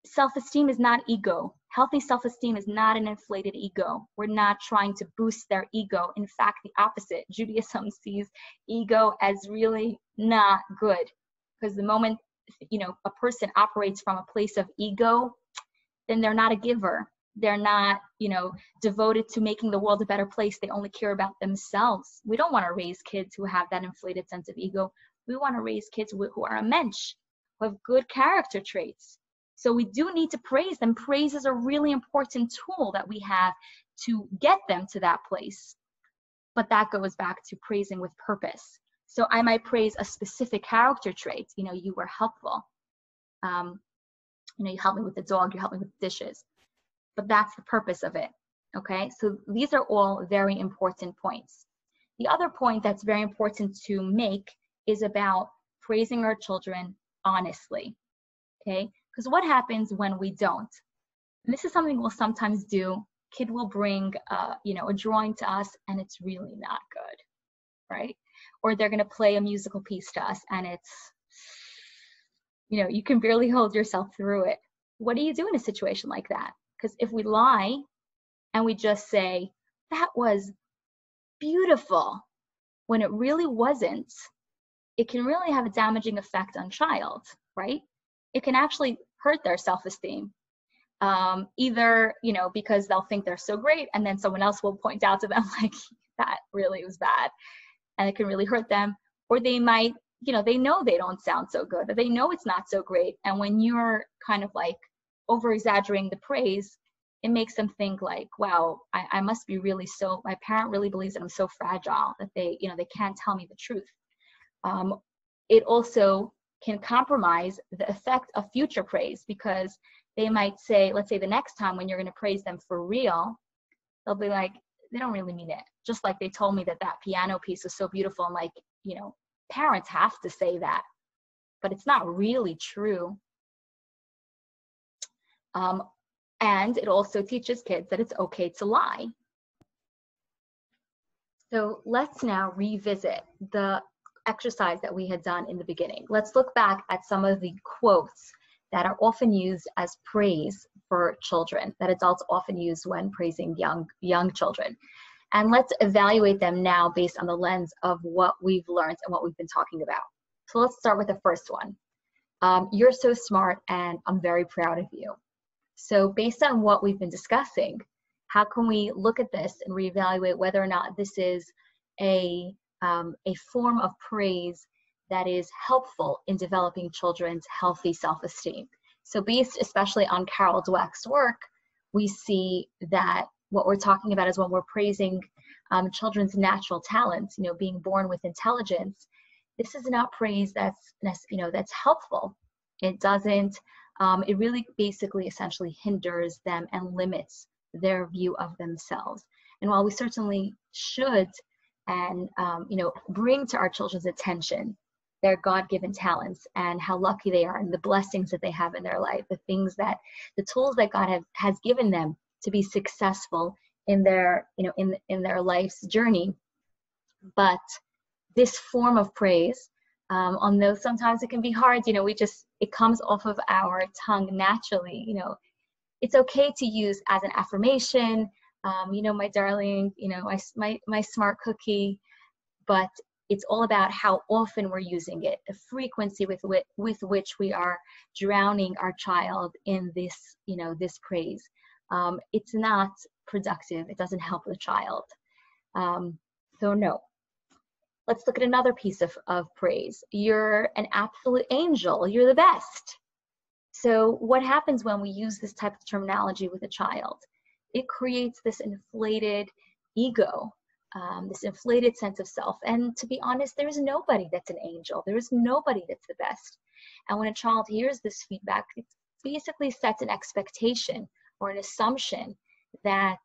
Self-esteem is not ego. Healthy self-esteem is not an inflated ego. We're not trying to boost their ego. In fact, the opposite. Judaism sees ego as really not good, because the moment, you know, a person operates from a place of ego, then they're not a giver. They're not, you know, devoted to making the world a better place. They only care about themselves. We don't want to raise kids who have that inflated sense of ego. We want to raise kids who are a mensch, who have good character traits. So we do need to praise them. Praise is a really important tool that we have to get them to that place. But that goes back to praising with purpose. So I might praise a specific character trait. You know, you were helpful. You know, you helped me with the dog, you helped me with the dishes. But that's the purpose of it, okay? So these are all very important points. The other point that's very important to make is about praising our children honestly, okay? Because what happens when we don't? And this is something we'll sometimes do. Kid will bring, you know, a drawing to us and it's really not good, right? Or they're gonna play a musical piece to us and it's, you know, you can barely hold yourself through it. What do you do in a situation like that? Because if we lie and we just say, that was beautiful, when it really wasn't, it can really have a damaging effect on child, right? It can actually hurt their self-esteem. Either, you know, because they'll think they're so great and then someone else will point out to them like, that really was bad. And it can really hurt them. Or they might, you know they don't sound so good, or they know it's not so great. And when you're kind of like over exaggerating the praise, it makes them think like, wow, I must be really so, my parent really believes that I'm so fragile that they, you know, they can't tell me the truth. It also can compromise the effect of future praise, because they might say, let's say the next time when you're going to praise them for real, they'll be like, they don't really mean it. Just like they told me that that piano piece was so beautiful. And like, you know, parents have to say that, but it's not really true. And it also teaches kids that it's okay to lie. So let's now revisit the exercise that we had done in the beginning. Let's look back at some of the quotes that are often used as praise for children, that adults often use when praising young children. And let's evaluate them now based on the lens of what we've learned and what we've been talking about. So let's start with the first one. You're so smart and I'm very proud of you. So based on what we've been discussing, how can we look at this and reevaluate whether or not this is a form of praise that is helpful in developing children's healthy self-esteem? So based especially on Carol Dweck's work, we see that what we're talking about is when we're praising children's natural talents, you know, being born with intelligence, this is not praise that's, you know, that's helpful. It doesn't, it really basically essentially hinders them and limits their view of themselves. And while we certainly should and, you know, bring to our children's attention their God-given talents and how lucky they are and the blessings that they have in their life, the things that, the tools that God has given them to be successful in their, you know, in their life's journey. But this form of praise, although sometimes it can be hard, you know, it comes off of our tongue naturally, you know, it's okay to use as an affirmation, you know, my darling, you know, my smart cookie, but it's all about how often we're using it, the frequency with which we are drowning our child in this, you know, this praise. It's not productive. It doesn't help the child. So no. Let's look at another piece of praise. You're an absolute angel. You're the best. So what happens when we use this type of terminology with a child it creates this inflated ego, this inflated sense of self. And to be honest, there's nobody that's an angel. There's nobody that's the best. And when a child hears this feedback, it basically sets an expectation or an assumption that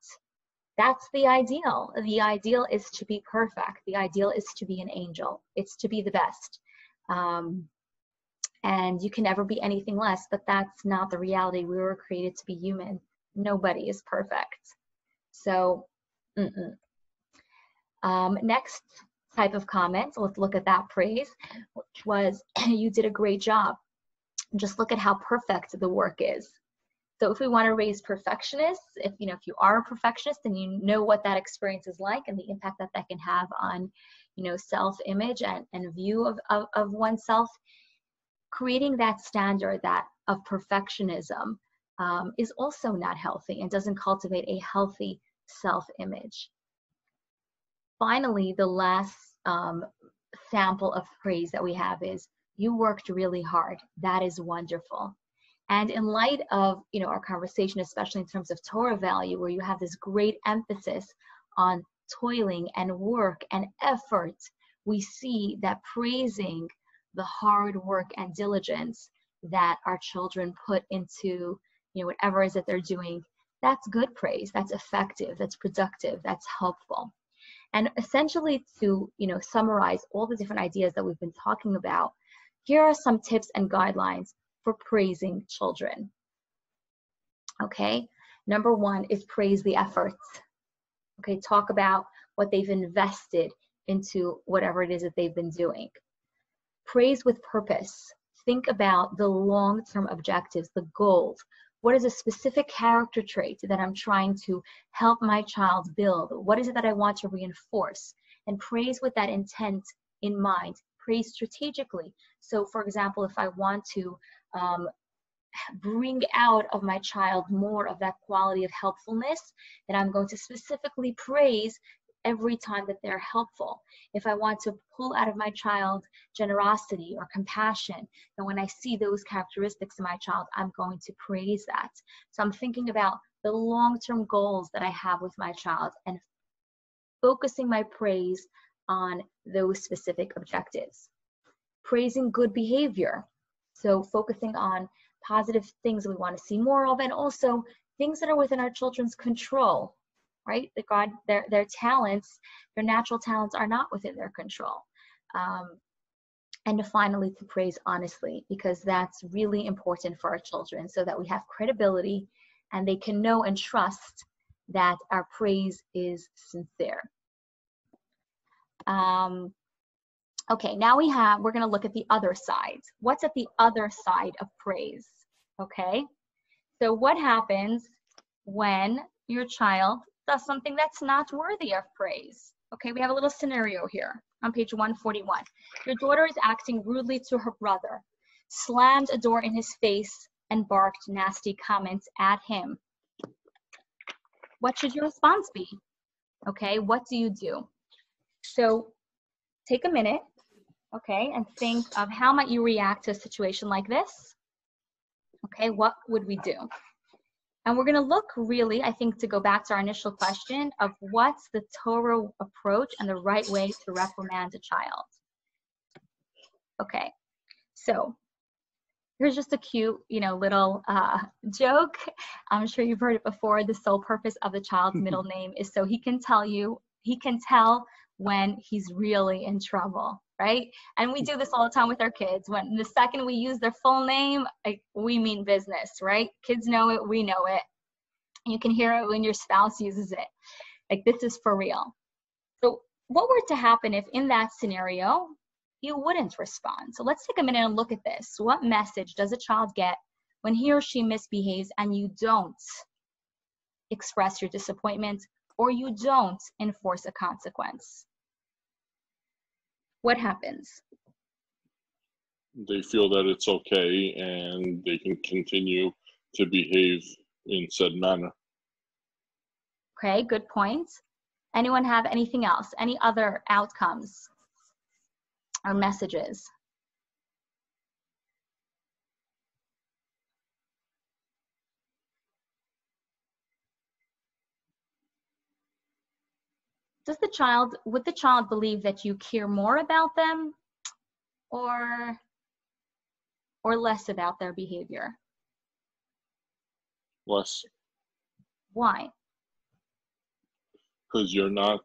that's the ideal. The ideal is to be perfect. The ideal is to be an angel. It's to be the best. And you can never be anything less, but that's not the reality. We were created to be human. Nobody is perfect. So, next type of comment, let's look at that praise, which was, you did a great job. Just look at how perfect the work is. So if we want to raise perfectionists, if you are a perfectionist and you know what that experience is like and the impact that that can have on, self-image and view of oneself, creating that standard of perfectionism is also not healthy and doesn't cultivate a healthy self-image. Finally, the last sample of praise that we have is, you worked really hard. That is wonderful. And in light of our conversation, especially in terms of Torah value, where you have this great emphasis on toiling and work and effort, we see that praising the hard work and diligence that our children put into whatever it is that they're doing, that's good praise, that's effective, that's productive, that's helpful. And essentially, to summarize all the different ideas that we've been talking about, here are some tips and guidelines for praising children. Okay, number one is praise the efforts. Okay, talk about what they've invested into whatever it is that they've been doing. Praise with purpose. Think about the long-term objectives, the goals. What is a specific character trait that I'm trying to help my child build? What is it that I want to reinforce? And praise with that intent in mind. Praise strategically. So, for example, if I want to bring out of my child more of that quality of helpfulness, then I'm going to specifically praise every time that they're helpful. If I want to pull out of my child generosity or compassion, then when I see those characteristics in my child, I'm going to praise that. So I'm thinking about the long-term goals that I have with my child and focusing my praise on those specific objectives. Praising good behavior. So focusing on positive things we want to see more of, and also things that are within our children's control. Right? Their talents, their natural talents are not within their control. And finally, to praise honestly, because that's really important for our children so that we have credibility and they can know and trust that our praise is sincere. Okay, now we're going to look at the other side. What's at the other side of praise? Okay, so what happens when your child does something that's not worthy of praise? Okay, we have a little scenario here on page 141. Your daughter is acting rudely to her brother, slammed a door in his face, and barked nasty comments at him. What should your response be? Okay, what do you do? So take a minute, okay, and think of how might you react to a situation like this? Okay, what would we do? And we're going to look really, I think, to go back to our initial question of what's the Torah approach and the right way to reprimand a child. Okay, so here's just a cute, little joke. I'm sure you've heard it before. The sole purpose of the child's middle name is so he can tell when he's really in trouble, right? And we do this all the time with our kids. When the second we use their full name, we mean business, right? Kids know it, we know it. You can hear it when your spouse uses it. Like, this is for real. So what were to happen if in that scenario, you wouldn't respond? So let's take a minute and look at this. What message does a child get when he or she misbehaves and you don't express your disappointment or you don't enforce a consequence? What happens? They feel that it's okay and they can continue to behave in said manner. Okay, good point. Anyone have anything else? Any other outcomes or messages? would the child believe that you care more about them or less about their behavior? Less, Why? because you're not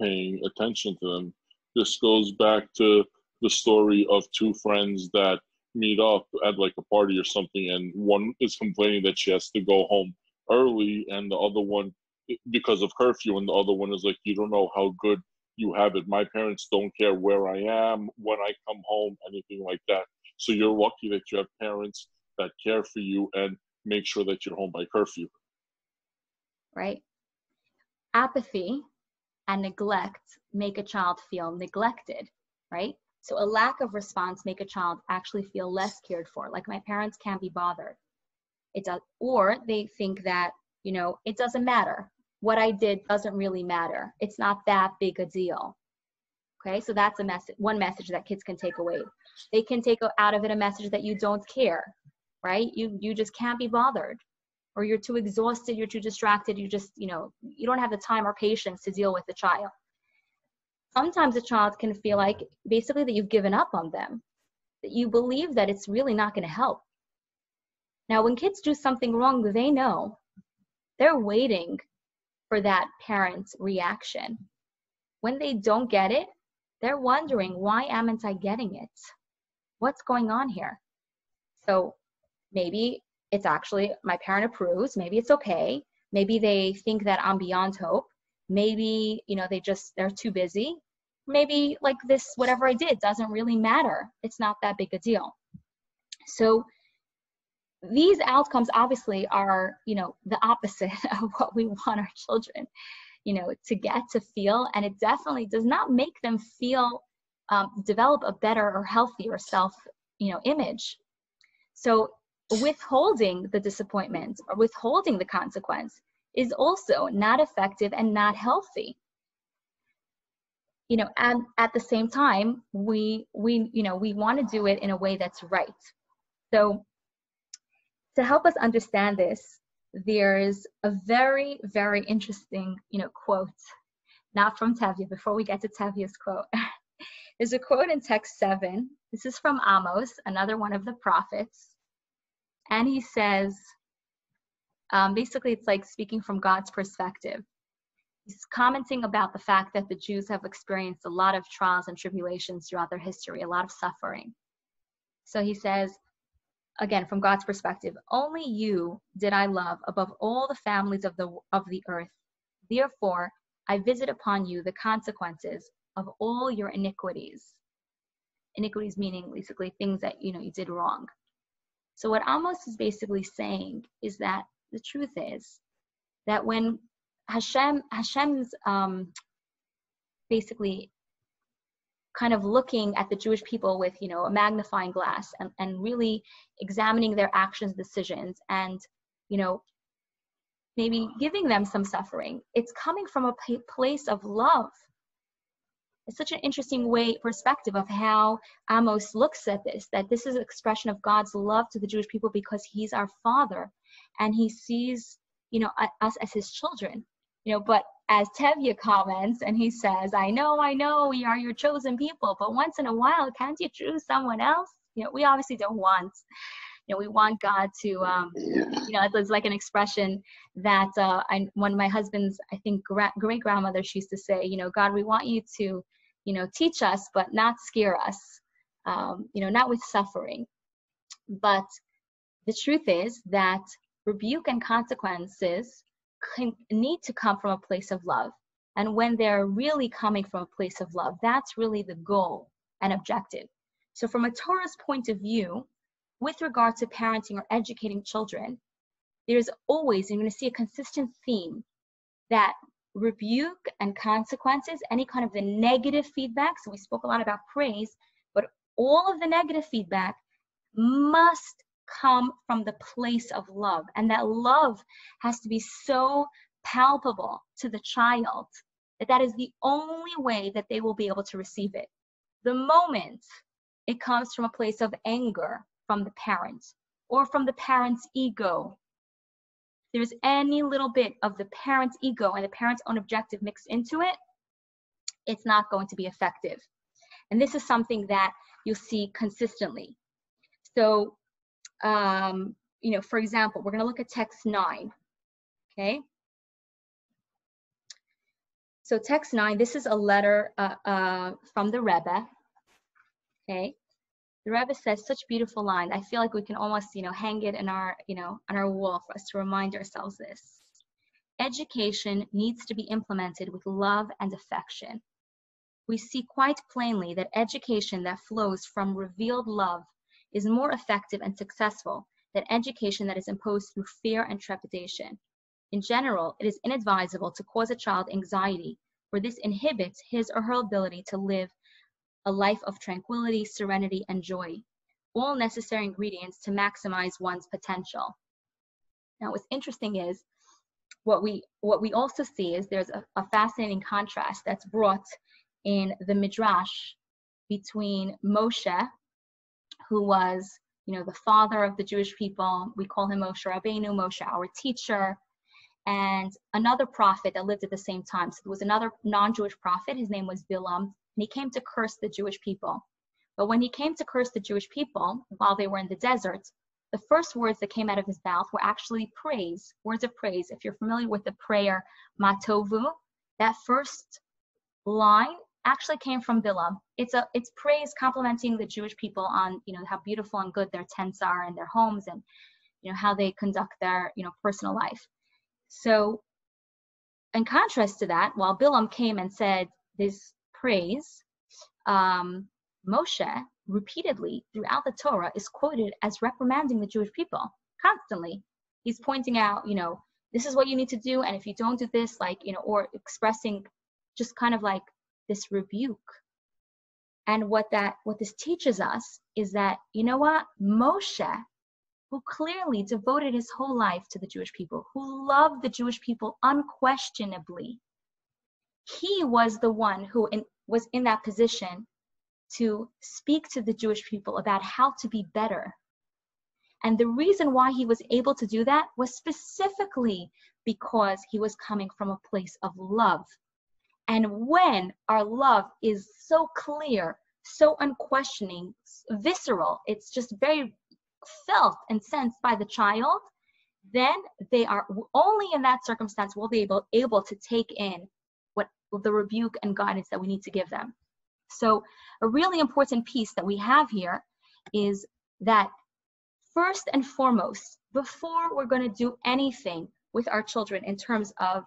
paying attention to them. This goes back to the story of two friends that meet up at like a party or something, and one is complaining that she has to go home early, and the other one, because of curfew, and the other one is like, you don't know how good you have it. My parents don't care where I am, when I come home, anything like that. So you're lucky that you have parents that care for you and make sure that you're home by curfew. Right? Apathy and neglect make a child feel neglected, right? So a lack of response make a child actually feel less cared for, like my parents can't be bothered. It does, or they think that, it doesn't matter. What I did doesn't really matter. It's not that big a deal. Okay, so that's one message that kids can take away. They can take out of it a message that you don't care, right? You just can't be bothered, or you're too exhausted, you're too distracted, you just, you don't have the time or patience to deal with the child. Sometimes a child can feel like basically that you've given up on them, that you believe that it's really not going to help. Now, when kids do something wrong, they know. They're waiting for that parent's reaction. When they don't get it, they're wondering, why amn't I getting it? What's going on here? So maybe it's actually my parent approves, maybe it's okay, maybe they think that I'm beyond hope, maybe they're too busy, maybe like this, whatever I did doesn't really matter, it's not that big a deal. So these outcomes obviously are the opposite of what we want our children to get, to feel, and it definitely does not make them feel develop a better or healthier self image. So withholding the disappointment or withholding the consequence is also not effective and not healthy. And at the same time, we want to do it in a way that's right. So to help us understand this, there's a very, very interesting, quote, not from Tevye. Before we get to Tevye's quote, there's a quote in text 7. This is from Amos, another one of the prophets. And he says, basically, it's like speaking from God's perspective. He's commenting about the fact that the Jews have experienced a lot of trials and tribulations throughout their history, a lot of suffering. So he says, again, from God's perspective, only you did I love above all the families of the earth. Therefore, I visit upon you the consequences of all your iniquities. Iniquities meaning basically things that you did wrong. So what Amos is basically saying is that the truth is that when Hashem's basically kind of looking at the Jewish people with a magnifying glass and really examining their actions, decisions, and maybe giving them some suffering, it's coming from a place of love. It's such an interesting perspective of how Amos looks at this, that this is an expression of God's love to the Jewish people because he's our father and he sees, us as his children, but as Tevye comments and he says, I know, we are your chosen people, but once in a while, can't you choose someone else? We obviously don't want, we want God to, it's like an expression that one of my husband's, I think, great-grandmother, she used to say, God, we want you to, teach us, but not scare us, not with suffering. But the truth is that rebuke and consequences need to come from a place of love. And when they're really coming from a place of love, that's really the goal and objective. So from a Torah's point of view, with regard to parenting or educating children, there's always, you're going to see a consistent theme that rebuke and consequences, any kind of the negative feedback, so we spoke a lot about praise, but all of the negative feedback must come from the place of love. And that love has to be so palpable to the child that is the only way that they will be able to receive it. The moment it comes from a place of anger from the parent or from the parent's ego, there's any little bit of the parent's ego and the parent's own objective mixed into it, it's not going to be effective. And this is something that you'll see consistently. So, you know, for example, we're going to look at text 9, okay? So text 9, this is a letter from the Rebbe, okay? The Rebbe says such beautiful line. I feel like we can almost, you know, hang it in our, you know, on our wall for us to remind ourselves this. Education needs to be implemented with love and affection. We see quite plainly that education that flows from revealed love is more effective and successful than education that is imposed through fear and trepidation. In general, it is inadvisable to cause a child anxiety, for this inhibits his or her ability to live a life of tranquility, serenity, and joy, all necessary ingredients to maximize one's potential. Now, what's interesting is what we also see is there's a fascinating contrast that's brought in the Midrash between Moshe, who was, you know, the father of the Jewish people. We call him Moshe Rabbeinu, Moshe, our teacher, and another prophet that lived at the same time. So there was another non-Jewish prophet. His name was Bilam, and he came to curse the Jewish people. But when he came to curse the Jewish people while they were in the desert, the first words that came out of his mouth were actually praise, words of praise. If you're familiar with the prayer Matovu, that first line actually came from Bilam. It's praise complimenting the Jewish people on, you know, how beautiful and good their tents are and their homes, and, you know, how they conduct their, you know, personal life. So in contrast to that, while Bilam came and said this praise, Moshe repeatedly throughout the Torah is quoted as reprimanding the Jewish people constantly. He's pointing out, you know, this is what you need to do, and if you don't do this, like, you know, or expressing just kind of like this rebuke. And what this teaches us is that, you know what, Moshe, who clearly devoted his whole life to the Jewish people, who loved the Jewish people unquestionably, he was the one who was in that position to speak to the Jewish people about how to be better. And the reason why he was able to do that was specifically because he was coming from a place of love. And when our love is so clear, so unquestioning, visceral, it's just very felt and sensed by the child, then they are only in that circumstance will they be able to take in what the rebuke and guidance that we need to give them. So a really important piece that we have here is that first and foremost, before we're going to do anything with our children in terms of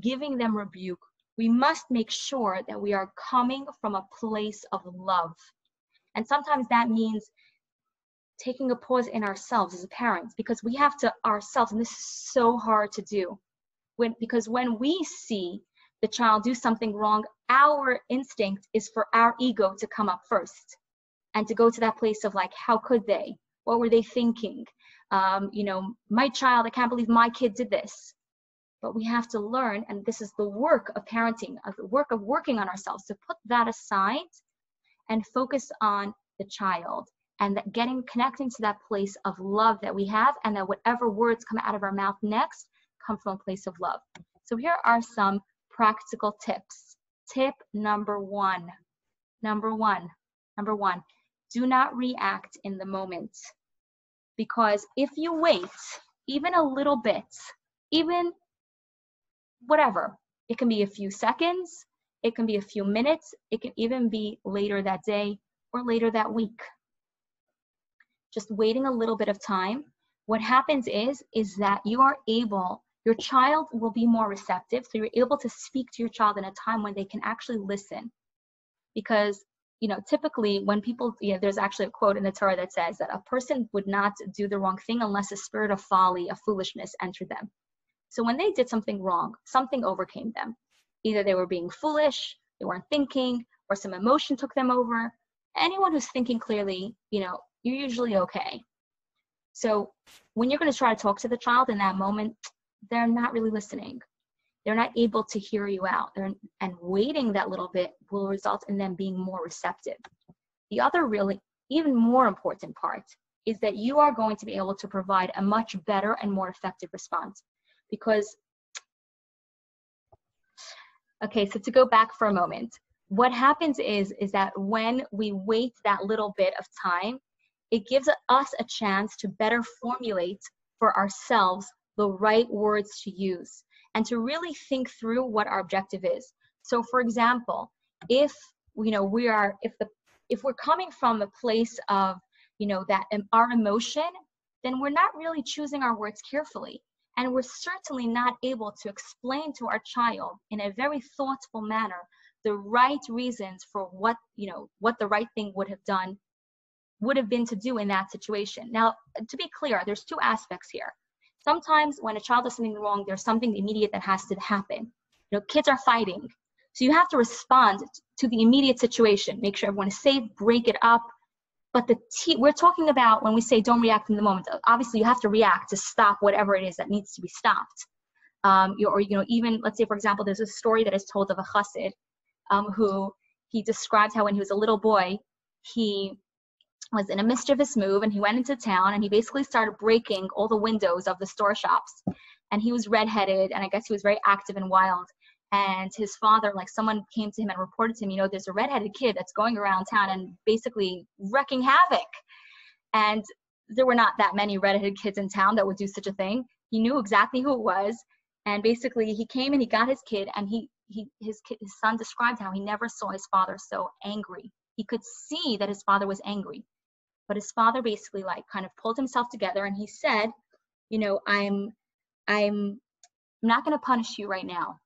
giving them rebuke, we must make sure that we are coming from a place of love. And sometimes that means taking a pause in ourselves as parents, because we have to ourselves, and this is so hard to do, because when we see the child do something wrong, our instinct is for our ego to come up first and to go to that place of like, how could they? What were they thinking? You know, my child, I can't believe my kid did this. But we have to learn, and this is the work of parenting, the work of working on ourselves, to put that aside and focus on the child, and that connecting to that place of love that we have, and that whatever words come out of our mouth next come from a place of love. So here are some practical tips. Tip number one, do not react in the moment. Because if you wait even a little bit, even whatever, it can be a few seconds, it can be a few minutes, it can even be later that day or later that week. Just waiting a little bit of time, what happens is that your child will be more receptive, so you're able to speak to your child in a time when they can actually listen. Because, you know, typically when people, you know, there's actually a quote in the Torah that says that a person would not do the wrong thing unless a spirit of folly, of foolishness entered them. So when they did something wrong, something overcame them. Either they were being foolish, they weren't thinking, or some emotion took them over. Anyone who's thinking clearly, you know, you're usually okay. So when you're going to try to talk to the child in that moment, they're not really listening. They're not able to hear you out. And waiting that little bit will result in them being more receptive. The other really, even more important part is that you are going to be able to provide a much better and more effective response. Because Okay, so to go back for a moment, what happens is that when we wait that little bit of time, it gives us a chance to better formulate for ourselves the right words to use and to really think through what our objective is. So for example, if if we're coming from a place of that our emotion, then we're not really choosing our words carefully. And we're certainly not able to explain to our child in a very thoughtful manner the right reasons for what the right thing would have been to do in that situation. Now, to be clear, there's two aspects here. Sometimes when a child does something wrong, there's something immediate that has to happen. Kids are fighting. So you have to respond to the immediate situation. Make sure everyone is safe, break it up. But we're talking about when we say don't react in the moment. Obviously, you have to react to stop whatever it is that needs to be stopped. Even let's say, for example, there's a story that is told of a chassid who he describes how when he was a little boy, he was in a mischievous move and he went into town and he basically started breaking all the windows of the store shops. And he was redheaded and I guess he was very active and wild. And his father, someone came to him and reported to him, there's a redheaded kid that's going around town and basically wrecking havoc. And there were not that many redheaded kids in town that would do such a thing. He knew exactly who it was. And basically he came and he got his kid and his son described how he never saw his father so angry. He could see that his father was angry. But his father basically kind of pulled himself together and he said, I'm not going to punish you right now.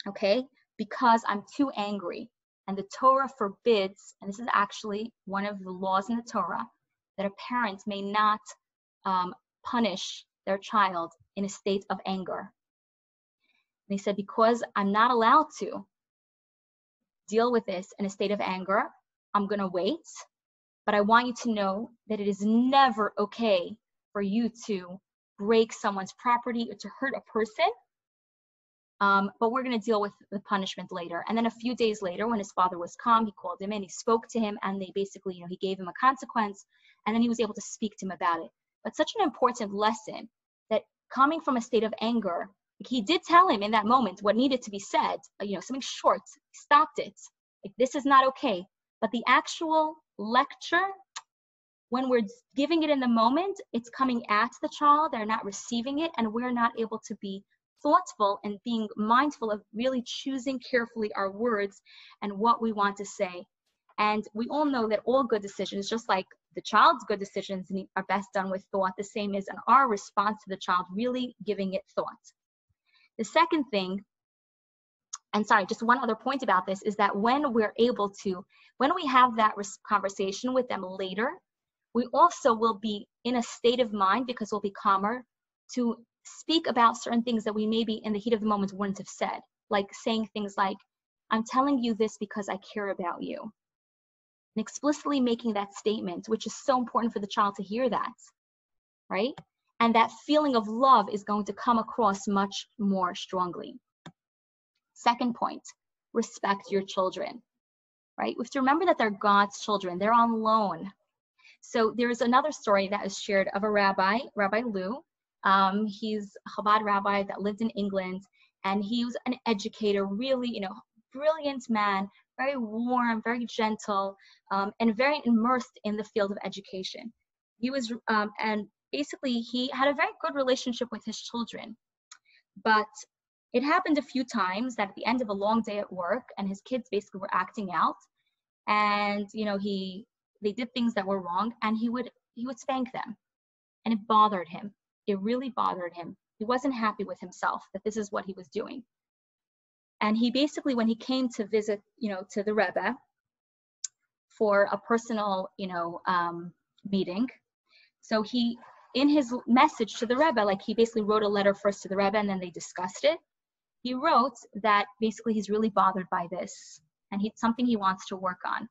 Okay, because I'm too angry. And the Torah forbids, and this is actually one of the laws in the Torah, that a parent may not punish their child in a state of anger. And he said, because I'm not allowed to deal with this in a state of anger, I'm going to wait. But I want you to know that it is never okay for you to break someone's property or to hurt a person. But we're going to deal with the punishment later. And then a few days later, when his father was calm, he called him in, he spoke to him, and they basically, he gave him a consequence, and then he was able to speak to him about it. But such an important lesson that coming from a state of anger, he did tell him in that moment what needed to be said, something short, he stopped it. This is not okay. But the actual lecture, when we're giving it in the moment, it's coming at the child, they're not receiving it, and we're not able to be thoughtful and being mindful of really choosing carefully our words and what we want to say. And we all know that all good decisions, just like the child's good decisions, are best done with thought. The same is in our response to the child, really giving it thought. The second thing, and sorry, just one other point about this, is that when we have that conversation with them later, we also will be in a state of mind, because we'll be calmer, to speak about certain things that we maybe in the heat of the moment wouldn't have said, like saying things like, I'm telling you this because I care about you. And explicitly making that statement, which is so important for the child to hear that, right? And that feeling of love is going to come across much more strongly. Second point, respect your children, right? We have to remember that they're God's children. They're on loan. So there's another story that is shared of a rabbi, Rabbi Lou. He's a Chabad rabbi that lived in England, and he was an educator, really, brilliant man, very warm, very gentle, and very immersed in the field of education. He was, and basically he had a very good relationship with his children, but it happened a few times that at the end of a long day at work, and his kids basically were acting out, and they did things that were wrong, and he would spank them, and it bothered him. It really bothered him. He wasn't happy with himself that this is what he was doing. And he basically, when he came to visit, to the Rebbe for a personal, meeting, so he, in his message to the Rebbe, he basically wrote a letter first to the Rebbe and then they discussed it. He wrote that basically he's really bothered by this and it's something he wants to work on.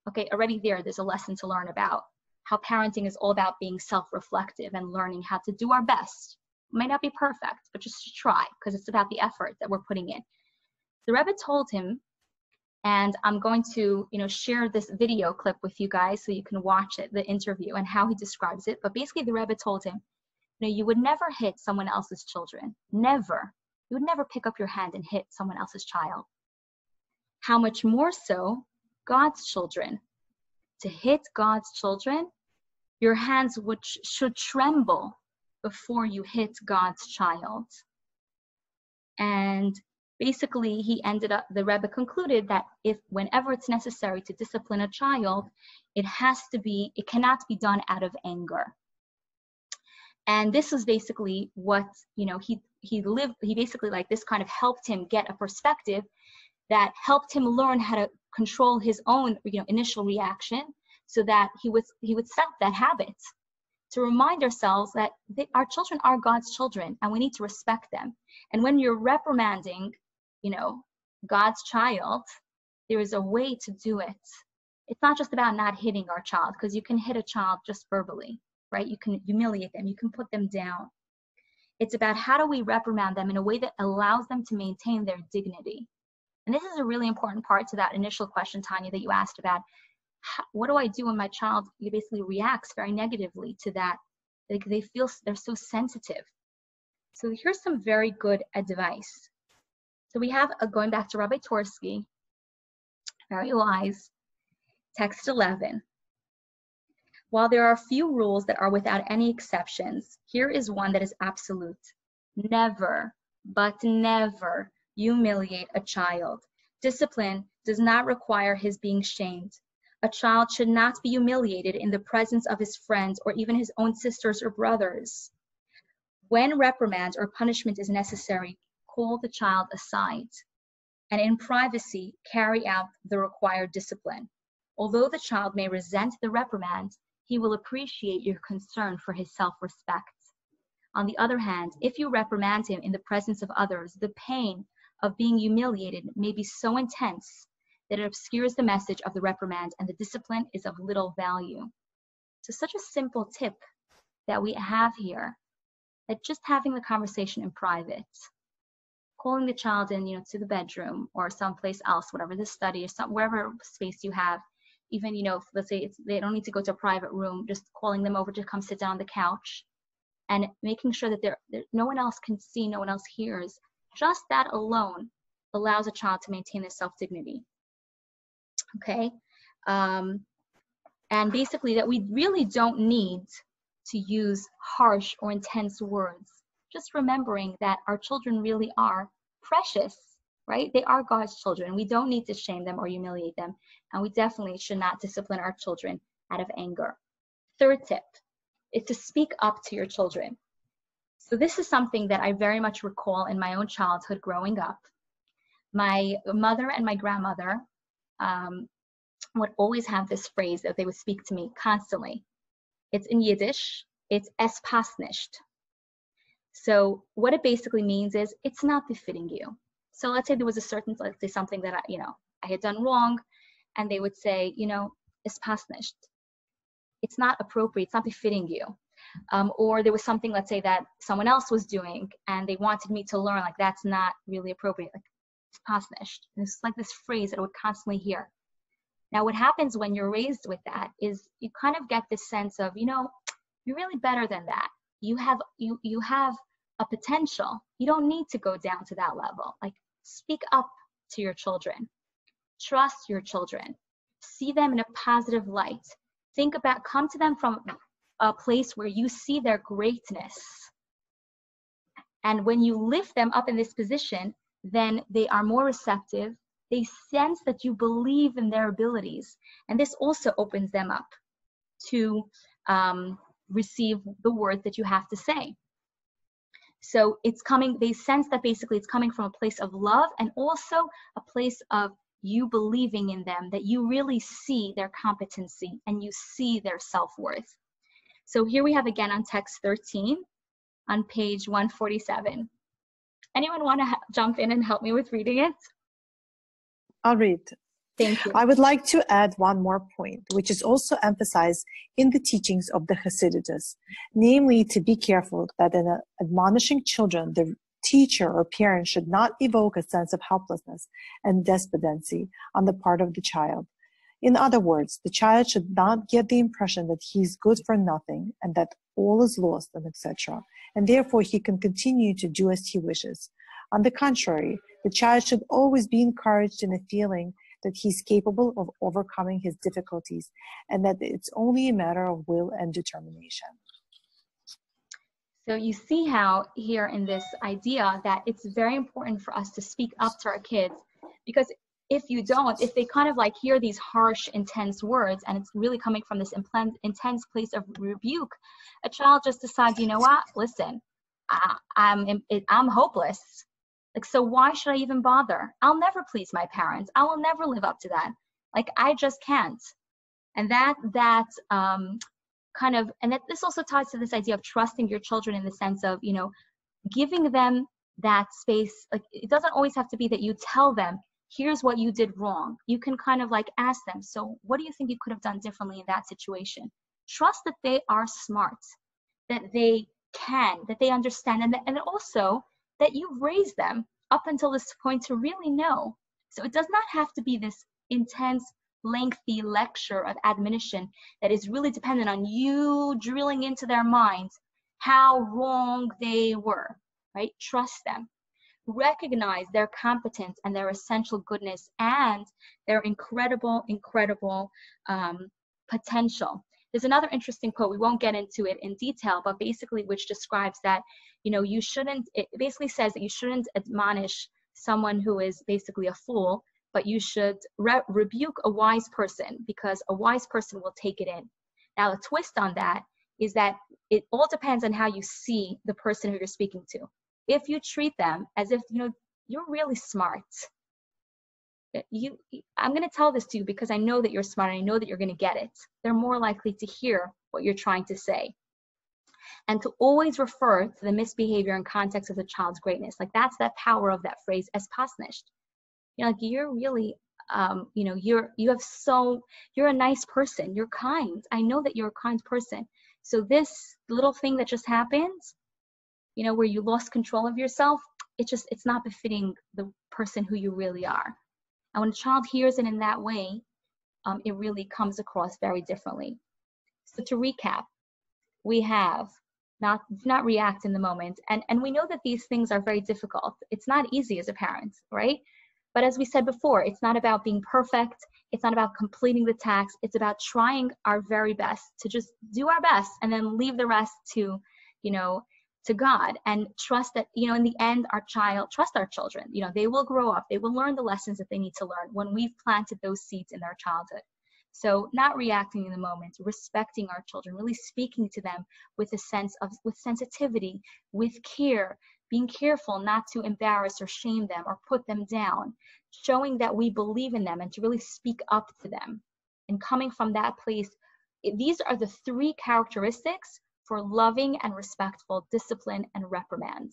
Okay, already there's a lesson to learn about how parenting is all about being self-reflective and learning how to do our best. It might not be perfect, but just to try, because it's about the effort that we're putting in. The Rebbe told him, and I'm going to share this video clip with you guys so you can watch it, the interview, and how he describes it. But basically the Rebbe told him, you would never hit someone else's children, never. You would never pick up your hand and hit someone else's child. How much more so God's children? To hit God's children, your hands should tremble before you hit God's child. And basically, the Rebbe concluded that whenever it's necessary to discipline a child, it cannot be done out of anger. And this was basically what, he basically, like, this kind of helped him get a perspective that helped him learn how to control his own, initial reaction, so that he would stop that habit, to remind ourselves that our children are God's children and we need to respect them. And when you're reprimanding, God's child, there is a way to do it. It's not just about not hitting our child, because you can hit a child just verbally, right? You can humiliate them, you can put them down. It's about how do we reprimand them in a way that allows them to maintain their dignity. And this is a really important part to that initial question, Tanya, that you asked about. What do I do when my child basically reacts very negatively to that? Like, they feel they're so sensitive. So here's some very good advice. So we have, going back to Rabbi Torsky, very wise, text 11. While there are few rules that are without any exceptions, here is one that is absolute. Never, but never humiliate a child. Discipline does not require his being shamed. A child should not be humiliated in the presence of his friends or even his own sisters or brothers. When reprimand or punishment is necessary, call the child aside, and in privacy, carry out the required discipline. Although the child may resent the reprimand, he will appreciate your concern for his self-respect. On the other hand, if you reprimand him in the presence of others, the pain of being humiliated may be so intense that it obscures the message of the reprimand and the discipline is of little value. So such a simple tip that we have here, that just having the conversation in private, calling the child in, to the bedroom or someplace else, whatever the study or wherever space you have, even, let's say they don't need to go to a private room, just calling them over to come sit down on the couch and making sure that no one else can see, no one else hears. Just that alone allows a child to maintain their self-dignity. Okay? And basically that we really don't need to use harsh or intense words. Just remembering that our children really are precious, right? They are God's children. We don't need to shame them or humiliate them. And we definitely should not discipline our children out of anger. Third tip is to speak up to your children. So this is something that I very much recall in my own childhood growing up. My mother and my grandmother would always have this phrase that they would speak to me constantly. It's in Yiddish, it's es passt nicht. So what it basically means is it's not befitting you. So let's say there was let's say something that I had done wrong, and they would say, es passt nicht. It's not appropriate, it's not befitting you. Or there was something, let's say, that someone else was doing and they wanted me to learn, like, that's not really appropriate, like, es passt nicht. And it's like this phrase that I would constantly hear. Now, what happens when you're raised with that is you kind of get this sense of, you're really better than that. You have a potential. You don't need to go down to that level. Like, speak up to your children. Trust your children. See them in a positive light. Come to them from a place where you see their greatness. And when you lift them up in this position, then they are more receptive. They sense that you believe in their abilities. And this also opens them up to receive the words that you have to say. So they sense that basically it's coming from a place of love and also a place of you believing in them, that you really see their competency and you see their self-worth. So here we have again on text 13 on page 147. Anyone want to jump in and help me with reading it? I'll read. Thank you. I would like to add one more point, which is also emphasized in the teachings of the Hasidus, namely to be careful that in admonishing children, the teacher or parent should not evoke a sense of helplessness and despondency on the part of the child. In other words, the child should not get the impression that he's good for nothing and that all is lost and etc. And therefore he can continue to do as he wishes. On the contrary, the child should always be encouraged in the feeling that he's capable of overcoming his difficulties and that it's only a matter of will and determination. So you see how here in this idea that it's very important for us to speak up to our kids, because if you don't, if they kind of like hear these harsh, intense words and it's really coming from this intense place of rebuke, a child just decides, you know what, listen, I'm hopeless. Like, so why should I even bother? I'll never please my parents. I will never live up to that. Like, I just can't. And that this also ties to this idea of trusting your children in the sense of, you know, giving them that space. Like, it doesn't always have to be that you tell them, here's what you did wrong. You can kind of like ask them, so what do you think you could have done differently in that situation? Trust that they are smart, that they can, that they understand, and also that you've raised them up until this point to really know. So it does not have to be this intense, lengthy lecture of admonition that is really dependent on you drilling into their minds how wrong they were, right? Trust them. Recognize their competence and their essential goodness and their incredible potential. There's another interesting quote, we won't get into it in detail, but basically which describes that, you know, it basically says that you shouldn't admonish someone who is basically a fool, but you should rebuke a wise person, because a wise person will take it in. Now, the twist on that is that it all depends on how you see the person who you're speaking to. If you treat them as if, you know, you're really smart, I'm going to tell this to you because I know that you're smart and I know that you're going to get it, they're more likely to hear what you're trying to say. And to always refer to the misbehavior and context of the child's greatness. Like, that's that power of that phrase, es pasnisht. You know, like, you're really, you know, you're a nice person. You're kind. I know that you're a kind person. So this little thing that just happened, you know, where you lost control of yourself, it's not befitting the person who you really are. And when a child hears it in that way, it really comes across very differently. So to recap, we have not react in the moment. And we know that these things are very difficult. It's not easy as a parent, right? But as we said before, it's not about being perfect. It's not about completing the task. It's about trying our very best to just do our best and then leave the rest to, you know, to God, and trust that, you know, in the end, trust our children. You know, they will grow up. They will learn the lessons that they need to learn when we've planted those seeds in their childhood. So not reacting in the moment, respecting our children, really speaking to them with sensitivity, with care, being careful not to embarrass or shame them or put them down, showing that we believe in them and to really speak up to them. And coming from that place, these are the three characteristics for loving and respectful discipline and reprimand.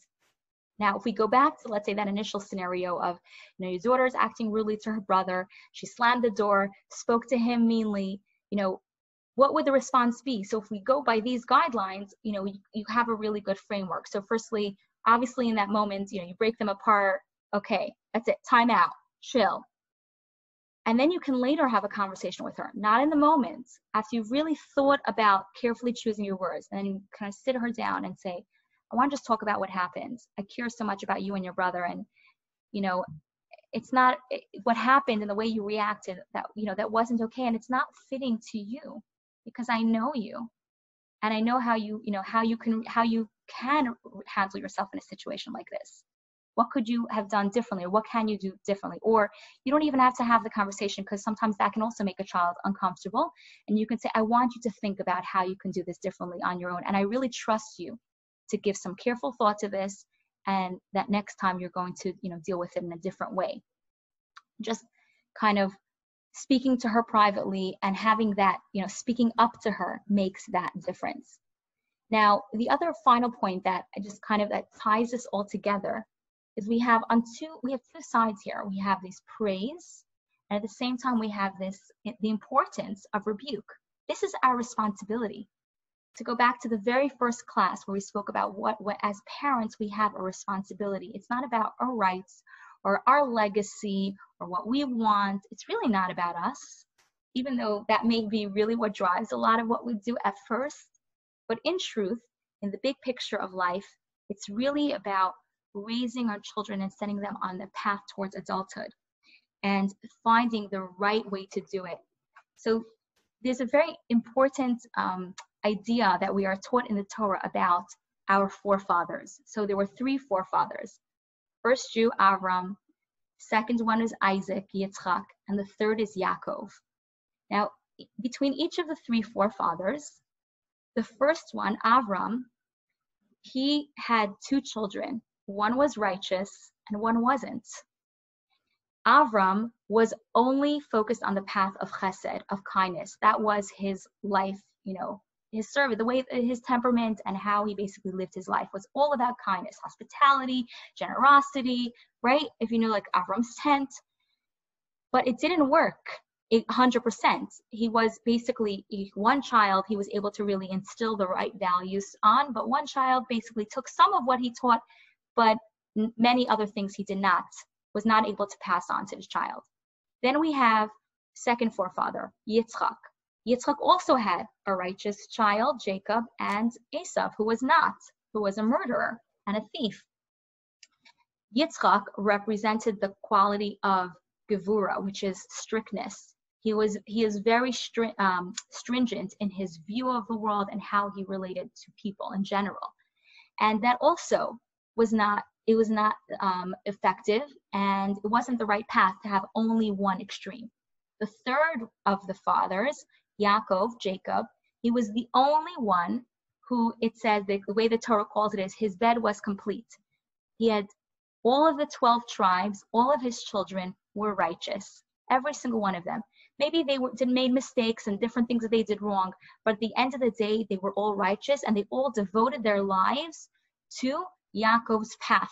Now, if we go back to, let's say, that initial scenario of, you know, your daughter is acting rudely to her brother, she slammed the door, spoke to him meanly, you know, what would the response be? So if we go by these guidelines, you know, you have a really good framework. So firstly, obviously in that moment, you know, you break them apart. Okay, that's it, time out, chill. And then you can later have a conversation with her, not in the moment, after you've really thought about carefully choosing your words, and then you kind of sit her down and say, I want to just talk about what happened. I care so much about you and your brother, and, you know, it's not what happened and the way you reacted that, you know, that wasn't okay, and it's not fitting to you, because I know you, and I know how you can handle yourself in a situation like this. What could you have done differently, or what can you do differently? Or you don't even have to have the conversation, because sometimes that can also make a child uncomfortable. And you can say, I want you to think about how you can do this differently on your own. And I really trust you to give some careful thought to this, and that next time you're going to, you know, deal with it in a different way. Just kind of speaking to her privately and having that, you know, speaking up to her makes that difference. Now, the other final point that that ties this all together is we have two sides here. We have this praise, and at the same time we have the importance of rebuke. This is our responsibility. To go back to the very first class where we spoke about what as parents we have a responsibility. It's not about our rights or our legacy or what we want. It's really not about us, even though that may be really what drives a lot of what we do at first. But in truth, in the big picture of life, it's really about raising our children and setting them on the path towards adulthood and finding the right way to do it. So there's a very important idea that we are taught in the Torah about our forefathers. So there were 3 forefathers. First Jew, Avram. Second one is Isaac, Yitzchak, and the third is Yaakov. Now, between each of the 3 forefathers, the first one, Avram, he had 2 children. One was righteous and one wasn't. Avram was only focused on the path of chesed, of kindness. That was his life, his service, the way his temperament and how he basically lived his life was all about kindness, hospitality, generosity, right? If you know, like Avram's tent. But it didn't work 100%. He was basically one child he was able to really instill the right values on, but one child basically took some of what he taught, but many other things he was not able to pass on to his child. Then we have second forefather, Yitzchak. Yitzchak also had a righteous child, Jacob, and Esav, who was not, who was a murderer and a thief. Yitzchak represented the quality of gevura, which is strictness. He is very stringent in his view of the world and how he related to people in general. And that also was not effective, and it wasn't the right path to have only one extreme. The third of the fathers, Yaakov, Jacob, he was the only one who, it says, the way the Torah calls it is, his bed was complete. He had all of the 12 tribes, all of his children were righteous, every single one of them. Maybe they made mistakes and different things that they did wrong, but at the end of the day, they were all righteous, and they all devoted their lives to Yaakov's path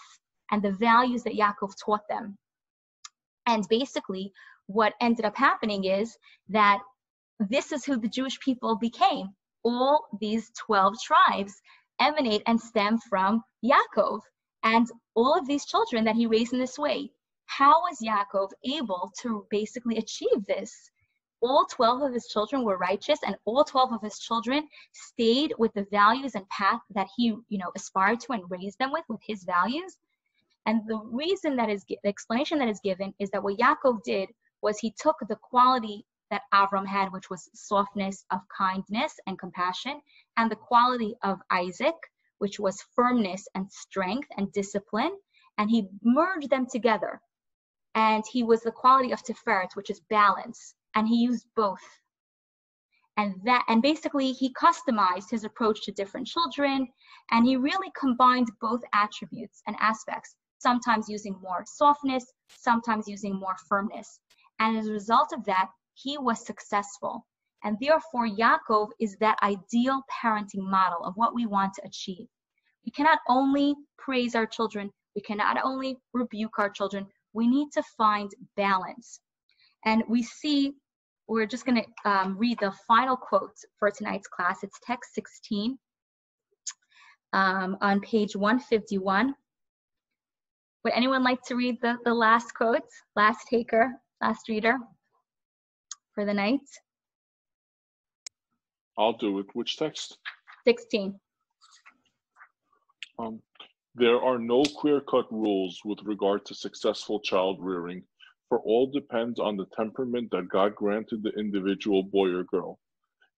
and the values that Yaakov taught them. And basically, what ended up happening is that this is who the Jewish people became. All these 12 tribes emanate and stem from Yaakov, and all of these children that he raised in this way. How was Yaakov able to basically achieve this? All 12 of his children were righteous, and all 12 of his children stayed with the values and path that he, aspired to and raised them with his values. And the reason the explanation that is given is that what Yaakov did was he took the quality that Avram had, which was softness, of kindness and compassion, and the quality of Isaac, which was firmness and strength and discipline, and he merged them together. And he was the quality of Tiferet, which is balance, and he used both. And basically he customized his approach to different children, and he really combined both attributes and aspects, sometimes using more softness, sometimes using more firmness. And as a result of that, he was successful. And therefore, Yaakov is that ideal parenting model of what we want to achieve. We cannot only praise our children, we cannot only rebuke our children, we need to find balance. And we're just going to read the final quote for tonight's class. It's text 16 on page 151. Would anyone like to read the last quote, last reader for the night? I'll do it. Which text? 16. There are no clear-cut rules with regard to successful child rearing, for all depends on the temperament that God granted the individual boy or girl.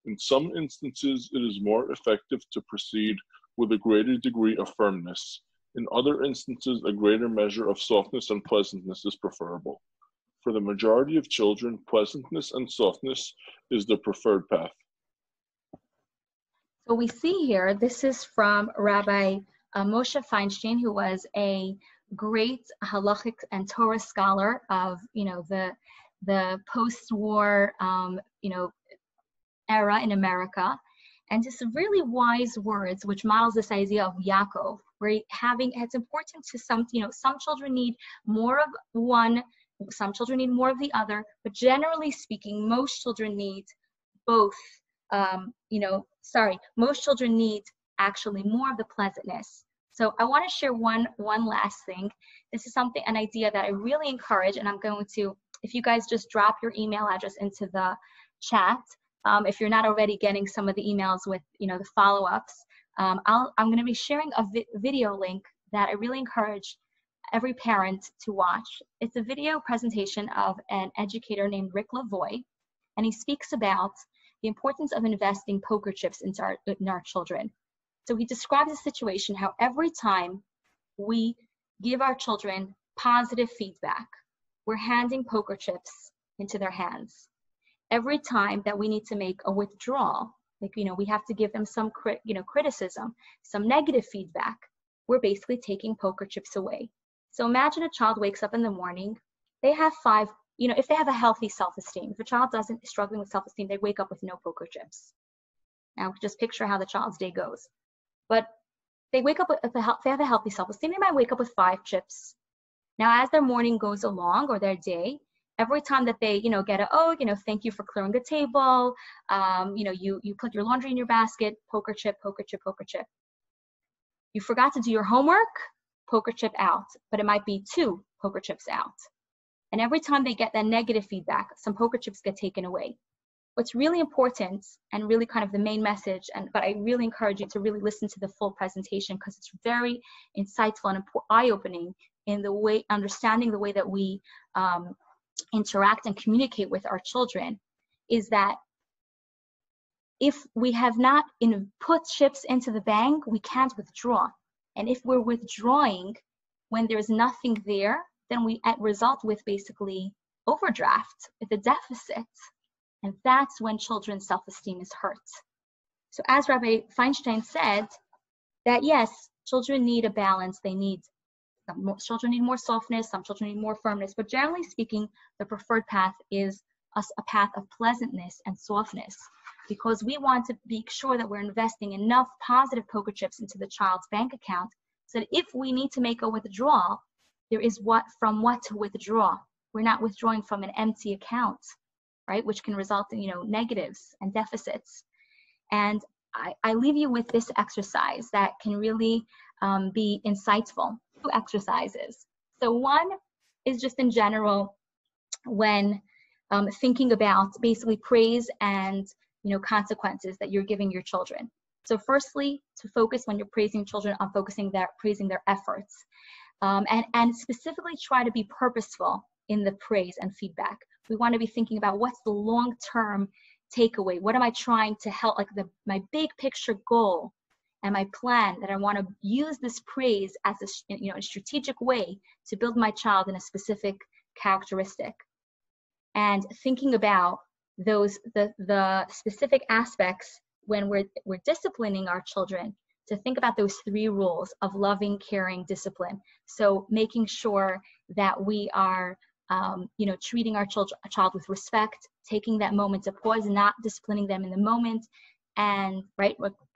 In some instances, it is more effective to proceed with a greater degree of firmness. In other instances, a greater measure of softness and pleasantness is preferable. For the majority of children, pleasantness and softness is the preferred path. So we see here, this is from Rabbi Moshe Feinstein, who was a great halachic and Torah scholar of, the post-war, era in America, and just really wise words, which models this idea of Yaakov, where it's important to some children need more of one, some children need more of the other, but generally speaking, most children need both. Most children need actually more of the pleasantness. So I want to share one last thing. This is an idea that I really encourage, and I'm going to, if you guys just drop your email address into the chat, if you're not already getting some of the emails with, the follow-ups, I'm going to be sharing a video link that I really encourage every parent to watch. It's a video presentation of an educator named Rick Lavoie, and he speaks about the importance of investing poker chips in our children. So he describes a situation how every time we give our children positive feedback, we're handing poker chips into their hands. Every time that we need to make a withdrawal, like, we have to give them some criticism, some negative feedback, we're basically taking poker chips away. So imagine a child wakes up in the morning, they have if they have a healthy self-esteem, if a child is struggling with self-esteem, they wake up with no poker chips. Now just picture how the child's day goes. But they wake up, if they have a healthy self-esteem, they might wake up with 5 chips. Now as their morning goes along, or their day, every time that they, get thank you for clearing the table, you put your laundry in your basket, poker chip, poker chip, poker chip. You forgot to do your homework, poker chip out, but it might be 2 poker chips out. And every time they get that negative feedback, some poker chips get taken away. What's really important, and really kind of the main message, but I really encourage you to really listen to the full presentation, because it's very insightful and eye-opening in the way, understanding the way that we interact and communicate with our children, is that if we have not put chips into the bank, we can't withdraw. And if we're withdrawing when there's nothing there, then we result with basically overdraft, with a deficit. And that's when children's self-esteem is hurt. So as Rabbi Feinstein said, that yes, children need a balance. Children need more softness, some children need more firmness, but generally speaking, the preferred path is a path of pleasantness and softness, because we want to be sure that we're investing enough positive poker chips into the child's bank account so that if we need to make a withdrawal, there is from what to withdraw. We're not withdrawing from an empty account, right? Which can result in, negatives and deficits. And I leave you with this exercise that can really be insightful. 2 exercises. So one is just in general when thinking about basically praise and consequences that you're giving your children. So firstly, to focus when you're praising children on praising their efforts, and specifically try to be purposeful in the praise and feedback. We want to be thinking about what's the long-term takeaway. What am I trying to help? Like my big picture goal and my plan, that I want to use this praise as a strategic way to build my child in a specific characteristic. And thinking about the specific aspects when we're disciplining our children, to think about those 3 rules of loving, caring, discipline. So making sure that we are treating our child with respect, taking that moment to pause, not disciplining them in the moment, and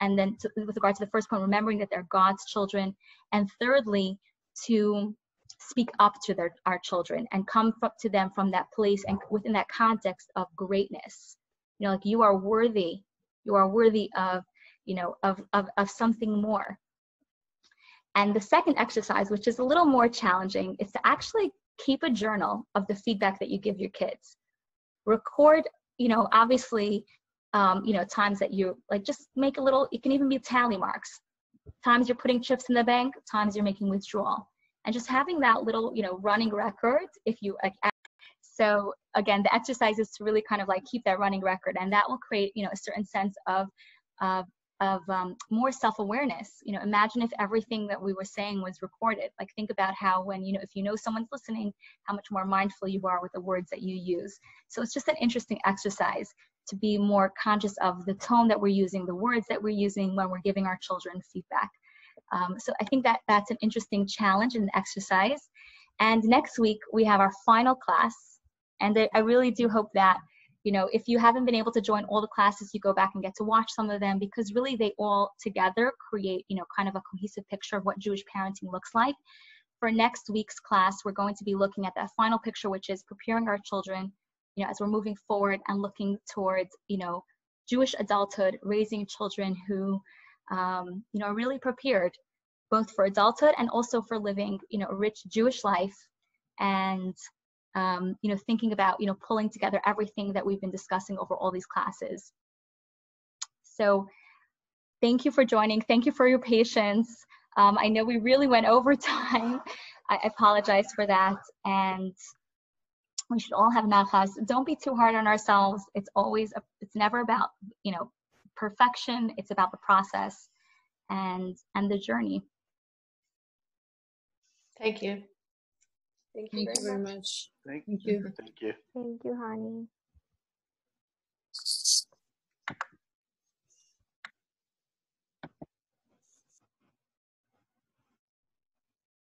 then with regard to the first point, remembering that they're God's children, and thirdly, to speak up to our children and come to them from that place and within that context of greatness. Like you are worthy of of something more. And the second exercise, which is a little more challenging, is to actually keep a journal of the feedback that you give your kids. Record, obviously, times that you just make a little, it can even be tally marks. Times you're putting chips in the bank, times you're making withdrawal. And just having that little, running record, if you so again, the exercise is to really kind of keep that running record, and that will create, a certain sense of more self-awareness. Imagine if everything that we were saying was recorded. Think about how when, if someone's listening, how much more mindful you are with the words that you use. So it's just an interesting exercise to be more conscious of the tone that we're using, the words that we're using when we're giving our children feedback. So I think that's an interesting challenge and exercise. And next week we have our final class. And I really do hope that, if you haven't been able to join all the classes, you go back and get to watch some of them, because really they all together create, kind of a cohesive picture of what Jewish parenting looks like. For next week's class, we're going to be looking at that final picture, which is preparing our children, as we're moving forward and looking towards, Jewish adulthood, raising children who, are really prepared both for adulthood and also for living, a rich Jewish life, and thinking about, pulling together everything that we've been discussing over all these classes. So thank you for joining. Thank you for your patience. I know we really went over time. I apologize for that. And we should all have nachas. Don't be too hard on ourselves. It's never about, perfection. It's about the process and the journey. Thank you. Thank you very much. Thank Thank you. Thank you. Thank you, honey.